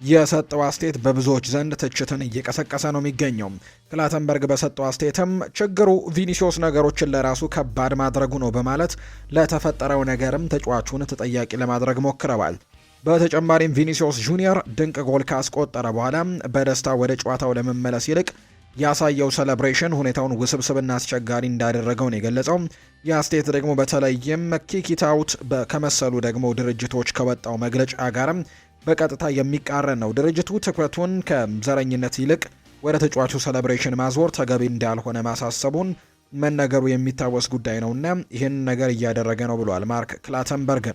Speaker 1: የሰጠው አስተያየት በብዙዎች ዘንድ ትችትን እየቀሰቀሰ ነው የሚገኘው። ክላተንበርግ በሰጠው አስተያየትም ችግሩ ቪኒሲዮስ ነገሮችን ለራሱ ከባድ ማድረጉ ነው በማለት ለተፈጠረው ነገርም ተጫዋቹን ተጠያቂ ለማድረግ ሞክረዋል። በተጨማሪም ቪኒሲዮስ ጁኒየር ድንቅ ጎል ካስቆጠረ በኋላ በደስታ ወደ ጨዋታው ለመመለስ ይልቅ ያሳየው ሴሌብሬሽን ሁኔታውን ውስብስብና አስቸጋሪ እንዳደረገው ነው የገለጸው። የአስቴት ደግሞ በተለይም ኪኪታውት ከመሰሉ ደግሞ ድርጅቶች ከወጣው መግለጫ ጋርም በቀጥታ የሚቃረን ነው። ድርጅቱ ትኩረቱን ከዘረኝነት ይልቅ ወደ ተጫዋቹ ሴሌብሬሽን ማዞር ተገቢ እንዳልሆነ ማሳሰቡን መነገሩ የሚታወስ ጉዳይ ነውና ይህን ነገር እያደረገ ነው ብሏል ማርክ ክላተንበርግ።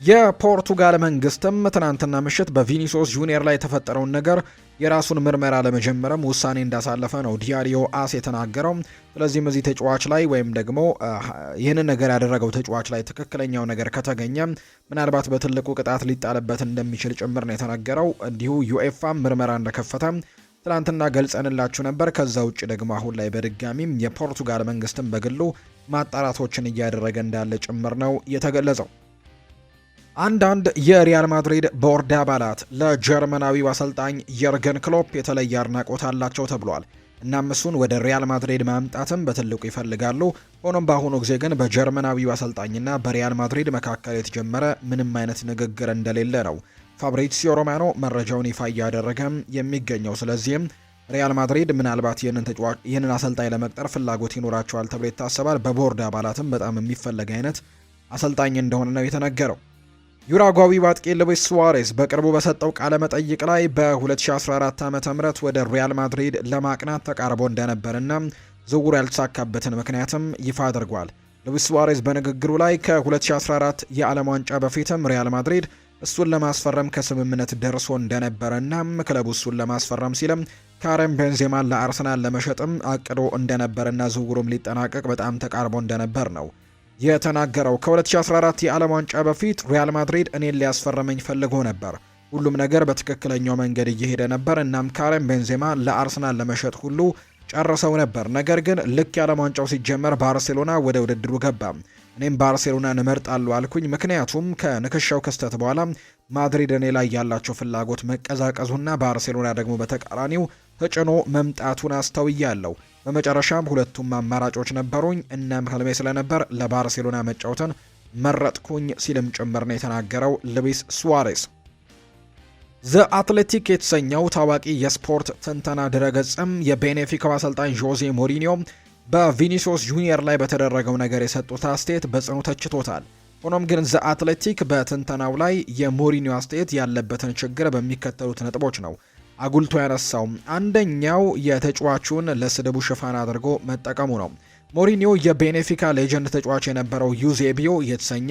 Speaker 1: የፖርቱጋል መንግስትም ትናንትና ምሽት በቪኒሲዮስ ጁኒየር ላይ የተፈጠረውን ነገር የራሱን ምርመራ ለመጀመርም ውሳኔ እንዳሳለፈ ነው ዲያሪዮ አስ የተናገረው። ስለዚህም እዚህ ተጫዋች ላይ ወይም ደግሞ ይህንን ነገር ያደረገው ተጫዋች ላይ ትክክለኛው ነገር ከተገኘ ምናልባት በትልቁ ቅጣት ሊጣልበት እንደሚችል ጭምር ነው የተነገረው። እንዲሁ ዩኤፋ ምርመራ እንደከፈተ ትናንትና ገልጸንላችሁ ነበር። ከዛ ውጭ ደግሞ አሁን ላይ በድጋሚም የፖርቱጋል መንግስትም በግሉ ማጣራቶችን እያደረገ እንዳለ ጭምር ነው የተገለጸው። አንዳንድ የሪያል ማድሪድ ቦርድ አባላት ለጀርመናዊው አሰልጣኝ የርገን ክሎፕ የተለየ አድናቆት አላቸው ተብሏል። እናም እሱን ወደ ሪያል ማድሪድ ማምጣትም በትልቁ ይፈልጋሉ። ሆኖም በአሁኑ ጊዜ ግን በጀርመናዊው አሰልጣኝና በሪያል ማድሪድ መካከል የተጀመረ ምንም አይነት ንግግር እንደሌለ ነው ፋብሪዚዮ ሮማኖ መረጃውን ይፋ እያደረገ የሚገኘው። ስለዚህም ሪያል ማድሪድ ምናልባት ይህንን አሰልጣኝ ለመቅጠር ፍላጎት ይኖራቸዋል ተብሎ ይታሰባል። በቦርድ አባላትም በጣም የሚፈለግ አይነት አሰልጣኝ እንደሆነ ነው የተነገረው። ዩራጓዊ አጥቂ ሉዊስ ሱዋሬዝ በቅርቡ በሰጠው ቃለ መጠይቅ ላይ በ2014 ዓ.ም ወደ ሪያል ማድሪድ ለማቅናት ተቃርቦ እንደነበርና ዝውውሩ ያልተሳካበትን ምክንያትም ይፋ አድርጓል። ሉዊስ ሱዋሬዝ በንግግሩ ላይ ከ2014 የዓለም ዋንጫ በፊትም ሪያል ማድሪድ እሱን ለማስፈረም ከስምምነት ደርሶ እንደነበረና ክለቡ እሱን ለማስፈረም ሲልም ካረም ቤንዜማን ለአርሰናል ለመሸጥም አቅዶ እንደነበርና ዝውውሩም ሊጠናቀቅ በጣም ተቃርቦ እንደነበር ነው የተናገረው። ከ2014 የዓለም ዋንጫ በፊት ሪያል ማድሪድ እኔን ሊያስፈረመኝ ፈልጎ ነበር። ሁሉም ነገር በትክክለኛው መንገድ እየሄደ ነበር። እናም ካረም ቤንዜማ ለአርሰናል ለመሸጥ ሁሉ ጨርሰው ነበር። ነገር ግን ልክ የዓለም ዋንጫው ሲጀመር ባርሴሎና ወደ ውድድሩ ገባ። እኔም ባርሴሎናን እመርጣለሁ አልኩኝ። ምክንያቱም ከንክሻው ክስተት በኋላ ማድሪድ እኔ ላይ ያላቸው ፍላጎት መቀዛቀዙና ባርሴሎና ደግሞ በተቃራኒው ተጭኖ መምጣቱን አስተውያለሁ። በመጨረሻም ሁለቱም አማራጮች ነበሩኝ። እናም ህልሜ ስለነበር ለባርሴሎና መጫወትን መረጥኩኝ ሲልም ጭምር ነው የተናገረው ሉዊስ ሱዋሬዝ። ዘ አትሌቲክ የተሰኘው ታዋቂ የስፖርት ትንተና ድረገጽም የቤኔፊካው አሰልጣኝ ዦዜ ሞሪኒዮ በቪኒሲዮስ ጁኒየር ላይ በተደረገው ነገር የሰጡት አስተያየት በጽኑ ተችቶታል። ሆኖም ግን ዘ አትሌቲክ በትንተናው ላይ የሞሪኒዮ አስተያየት ያለበትን ችግር በሚከተሉት ነጥቦች ነው አጉልቶ ያነሳው። አንደኛው የተጫዋቹን ለስድቡ ሽፋን አድርጎ መጠቀሙ ነው። ሞሪኒዮ የቤኔፊካ ሌጀንድ ተጫዋች የነበረው ዩዜቢዮ የተሰኘ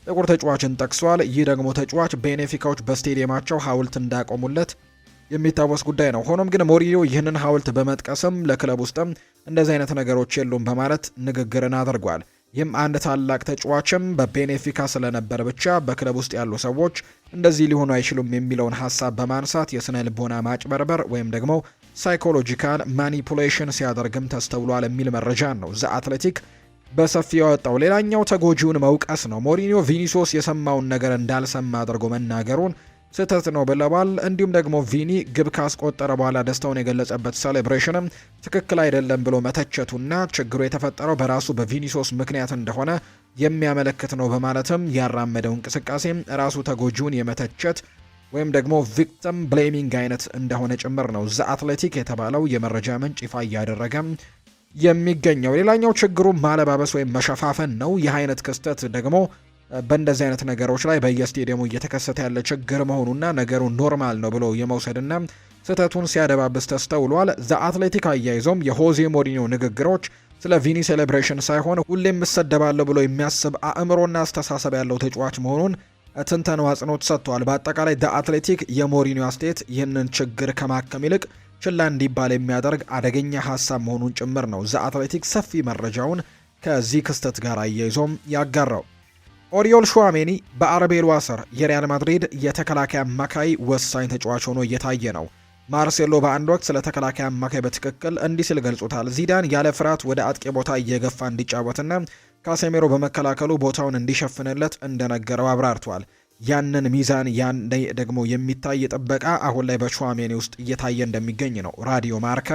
Speaker 1: ጥቁር ተጫዋችን ጠቅሷል። ይህ ደግሞ ተጫዋች ቤኔፊካዎች በስቴዲየማቸው ሐውልት እንዳቆሙለት የሚታወስ ጉዳይ ነው። ሆኖም ግን ሞሪኒዮ ይህንን ሐውልት በመጥቀስም ለክለብ ውስጥም እንደዚህ አይነት ነገሮች የሉም በማለት ንግግርን አድርጓል። ይህም አንድ ታላቅ ተጫዋችም በቤኔፊካ ስለነበር ብቻ በክለብ ውስጥ ያሉ ሰዎች እንደዚህ ሊሆኑ አይችሉም የሚለውን ሀሳብ በማንሳት የስነ ልቦና ማጭበርበር ወይም ደግሞ ሳይኮሎጂካል ማኒፑሌሽን ሲያደርግም ተስተውሏል የሚል መረጃ ነው ዘ አትሌቲክ በሰፊው ያወጣው። ሌላኛው ተጎጂውን መውቀስ ነው። ሞሪኒዮ ቪኒሲዮስ የሰማውን ነገር እንዳልሰማ አድርጎ መናገሩን ስህተት ነው ብለዋል። እንዲሁም ደግሞ ቪኒ ግብ ካስቆጠረ በኋላ ደስታውን የገለጸበት ሴሌብሬሽንም ትክክል አይደለም ብሎ መተቸቱና ችግሩ የተፈጠረው በራሱ በቪኒሲዮስ ምክንያት እንደሆነ የሚያመለክት ነው በማለትም ያራመደው እንቅስቃሴም ራሱ ተጎጂውን የመተቸት ወይም ደግሞ ቪክቲም ብሌሚንግ አይነት እንደሆነ ጭምር ነው ዘ አትሌቲክ የተባለው የመረጃ ምንጭ ይፋ እያደረገ የሚገኘው። ሌላኛው ችግሩ ማለባበስ ወይም መሸፋፈን ነው። ይህ አይነት ክስተት ደግሞ በእንደዚህ አይነት ነገሮች ላይ በየስቴዲየሙ እየተከሰተ ያለ ችግር መሆኑና ነገሩ ኖርማል ነው ብሎ የመውሰድና ስህተቱን ሲያደባብስ ተስተውሏል። ዘ አትሌቲክ አያይዞም የሆዜ ሞሪኒዮ ንግግሮች ስለ ቪኒ ሴሌብሬሽን ሳይሆን ሁሌም እሰደባለሁ ብሎ የሚያስብ አእምሮና አስተሳሰብ ያለው ተጫዋች መሆኑን ትንተናው አጽንኦት ሰጥቷል። በአጠቃላይ ዘ አትሌቲክ የሞሪኒዮ አስተያየት ይህንን ችግር ከማከም ይልቅ ችላ እንዲባል የሚያደርግ አደገኛ ሀሳብ መሆኑን ጭምር ነው ዘ አትሌቲክ ሰፊ መረጃውን ከዚህ ክስተት ጋር አያይዞም ያጋራው። ኦሪዮል ሹዋሜኒ በአርቤል ዋሰር የሪያል ማድሪድ የተከላካይ አማካይ ወሳኝ ተጫዋች ሆኖ እየታየ ነው። ማርሴሎ በአንድ ወቅት ስለ ተከላካይ አማካይ በትክክል እንዲህ ሲል ገልጾታል። ዚዳን ያለ ፍርሃት ወደ አጥቂ ቦታ እየገፋ እንዲጫወትና ካሴሜሮ በመከላከሉ ቦታውን እንዲሸፍንለት እንደነገረው አብራርቷል። ያንን ሚዛን ያኔ ደግሞ የሚታይ ጥበቃ አሁን ላይ በሹዋሜኒ ውስጥ እየታየ እንደሚገኝ ነው ራዲዮ ማርካ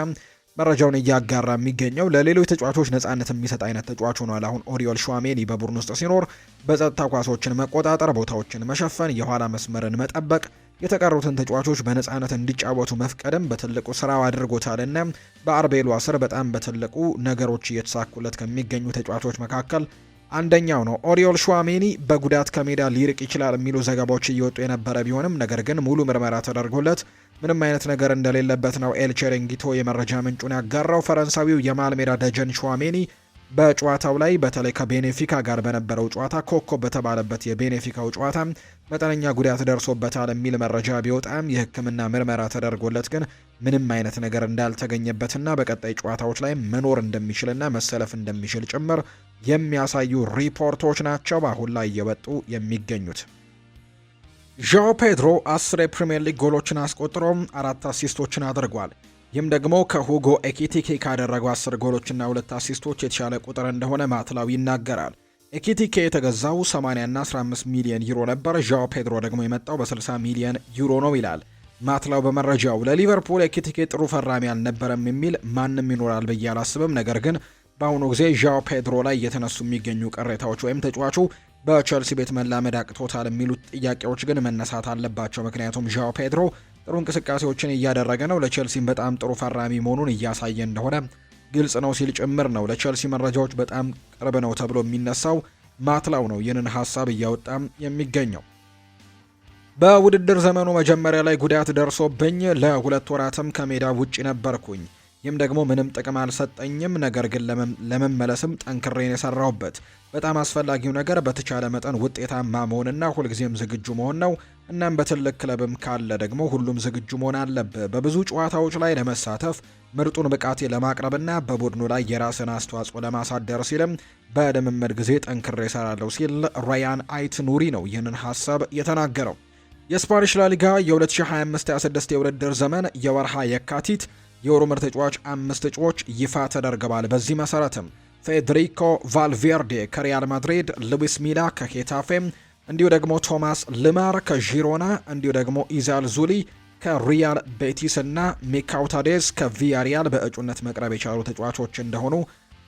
Speaker 1: መረጃውን እያጋራ የሚገኘው። ለሌሎች ተጫዋቾች ነጻነት የሚሰጥ አይነት ተጫዋች ሆኗል አሁን ኦሪዮል ሹዋሜኒ በቡድን ውስጥ ሲኖር። በጸጥታ ኳሶችን መቆጣጠር፣ ቦታዎችን መሸፈን፣ የኋላ መስመርን መጠበቅ፣ የተቀሩትን ተጫዋቾች በነጻነት እንዲጫወቱ መፍቀድም በትልቁ ስራው አድርጎታልና በአርቤል ዋሰር በጣም በትልቁ ነገሮች እየተሳኩለት ከሚገኙ ተጫዋቾች መካከል አንደኛው ነው። ኦሪዮል ሹዋሜኒ በጉዳት ከሜዳ ሊርቅ ይችላል የሚሉ ዘገባዎች እየወጡ የነበረ ቢሆንም ነገር ግን ሙሉ ምርመራ ተደርጎለት ምንም አይነት ነገር እንደሌለበት ነው ኤል ቼሬንጊቶ የመረጃ ምንጩን ያጋራው። ፈረንሳዊው የመሃል ሜዳ ደጀን ሹዋሜኒ በጨዋታው ላይ በተለይ ከቤኔፊካ ጋር በነበረው ጨዋታ ኮከብ በተባለበት የቤኔፊካው ጨዋታ መጠነኛ ጉዳት ደርሶበታል የሚል መረጃ ቢወጣም የሕክምና ምርመራ ተደርጎለት ግን ምንም አይነት ነገር እንዳልተገኘበትና በቀጣይ ጨዋታዎች ላይ መኖር እንደሚችልና መሰለፍ እንደሚችል ጭምር የሚያሳዩ ሪፖርቶች ናቸው አሁን ላይ እየወጡ የሚገኙት። ዣኦ ፔድሮ 10 የፕሪሚየር ሊግ ጎሎችን አስቆጥሮ 4 አሲስቶችን አድርጓል። ይህም ደግሞ ከሁጎ ኤኪቲኬ ካደረገው 10 ጎሎችና 2 አሲስቶች የተሻለ ቁጥር እንደሆነ ማትላው ይናገራል። ኤኪቲኬ የተገዛው 80 እና 15 ሚሊዮን ዩሮ ነበር። ዣኦ ፔድሮ ደግሞ የመጣው በ60 ሚሊዮን ዩሮ ነው ይላል ማትላው በመረጃው። ለሊቨርፑል ኤኪቲኬ ጥሩ ፈራሚ አልነበረም የሚል ማንም ይኖራል ብዬ አላስብም። ነገር ግን በአሁኑ ጊዜ ዣኦ ፔድሮ ላይ እየተነሱ የሚገኙ ቅሬታዎች ወይም ተጫዋቹ በቸልሲ ቤት መላመድ አቅቶታል የሚሉት ጥያቄዎች ግን መነሳት አለባቸው። ምክንያቱም ዣኦ ፔድሮ ጥሩ እንቅስቃሴዎችን እያደረገ ነው፣ ለቸልሲም በጣም ጥሩ ፈራሚ መሆኑን እያሳየ እንደሆነ ግልጽ ነው ሲል ጭምር ነው። ለቸልሲ መረጃዎች በጣም ቅርብ ነው ተብሎ የሚነሳው ማትላው ነው ይህንን ሀሳብ እያወጣም የሚገኘው። በውድድር ዘመኑ መጀመሪያ ላይ ጉዳት ደርሶብኝ ለ2 ወራትም ከሜዳ ውጪ ነበርኩኝ። ይህም ደግሞ ምንም ጥቅም አልሰጠኝም። ነገር ግን ለመመለስም ጠንክሬን የሰራሁበት በጣም አስፈላጊው ነገር በተቻለ መጠን ውጤታማ መሆንና ሁልጊዜም ዝግጁ መሆን ነው። እናም በትልቅ ክለብም ካለ ደግሞ ሁሉም ዝግጁ መሆን አለብህ። በብዙ ጨዋታዎች ላይ ለመሳተፍ ምርጡን ብቃቴ ለማቅረብና በቡድኑ ላይ የራስን አስተዋጽኦ ለማሳደር ሲልም በልምምድ ጊዜ ጠንክሬ እሰራለሁ ሲል ራያን አይት ኑሪ ነው ይህንን ሀሳብ የተናገረው። የስፓኒሽ ላሊጋ የ2025-26 የውድድር ዘመን የወርሃ የካቲት የወሩ ምርጥ ተጫዋች 5 እጩዎች ይፋ ተደርገዋል። በዚህ መሰረትም ፌዴሪኮ ቫልቬርዴ ከሪያል ማድሪድ፣ ሉዊስ ሚላ ከሄታፌ፣ እንዲሁ ደግሞ ቶማስ ልማር ከዢሮና፣ እንዲሁ ደግሞ ኢዛል ዙሊ ከሪያል ቤቲስ እና ሚካውታዴዝ ከቪያሪያል በእጩነት መቅረብ የቻሉ ተጫዋቾች እንደሆኑ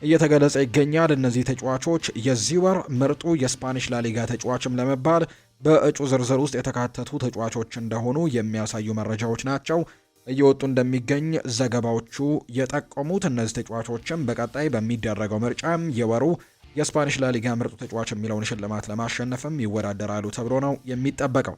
Speaker 1: እየተገለጸ ይገኛል። እነዚህ ተጫዋቾች የዚህ ወር ምርጡ የስፓኒሽ ላሊጋ ተጫዋችም ለመባል በእጩ ዝርዝር ውስጥ የተካተቱ ተጫዋቾች እንደሆኑ የሚያሳዩ መረጃዎች ናቸው እየወጡ እንደሚገኝ ዘገባዎቹ የጠቆሙት። እነዚህ ተጫዋቾችም በቀጣይ በሚደረገው ምርጫ የወሩ የስፓኒሽ ላሊጋ ምርጡ ተጫዋች የሚለውን ሽልማት ለማሸነፍም ይወዳደራሉ ተብሎ ነው የሚጠበቀው።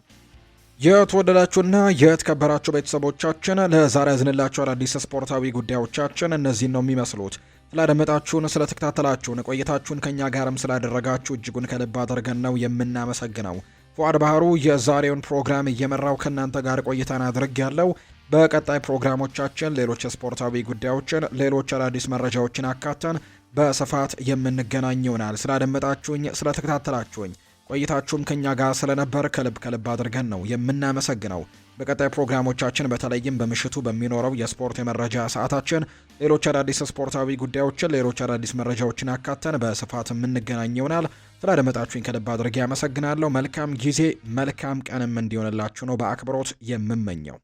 Speaker 1: የተወደዳችሁና የተከበራችሁ ቤተሰቦቻችን ለዛሬ ያዝንላችሁ አዳዲስ ስፖርታዊ ጉዳዮቻችን እነዚህን ነው የሚመስሉት። ስላደመጣችሁን፣ ስለተከታተላችሁን፣ ቆይታችሁን ከኛ ጋርም ስላደረጋችሁ እጅጉን ከልብ አድርገን ነው የምናመሰግነው። ፉአድ ባህሩ የዛሬውን ፕሮግራም እየመራው ከእናንተ ጋር ቆይታን አድርግ ያለው። በቀጣይ ፕሮግራሞቻችን ሌሎች ስፖርታዊ ጉዳዮችን፣ ሌሎች አዳዲስ መረጃዎችን አካተን በስፋት የምንገናኝ ይሆናል። ስላደመጣችሁኝ፣ ስለተከታተላችሁኝ ቆይታችሁም ከኛ ጋር ስለነበር ከልብ አድርገን ነው የምናመሰግነው። በቀጣይ ፕሮግራሞቻችን በተለይም በምሽቱ በሚኖረው የስፖርት የመረጃ ሰዓታችን ሌሎች አዳዲስ ስፖርታዊ ጉዳዮችን፣ ሌሎች አዳዲስ መረጃዎችን አካተን በስፋት የምንገናኝ ይሆናል። ስላደመጣችሁኝ ከልብ አድርጌ ያመሰግናለሁ። መልካም ጊዜ፣ መልካም ቀንም እንዲሆንላችሁ ነው በአክብሮት የምመኘው።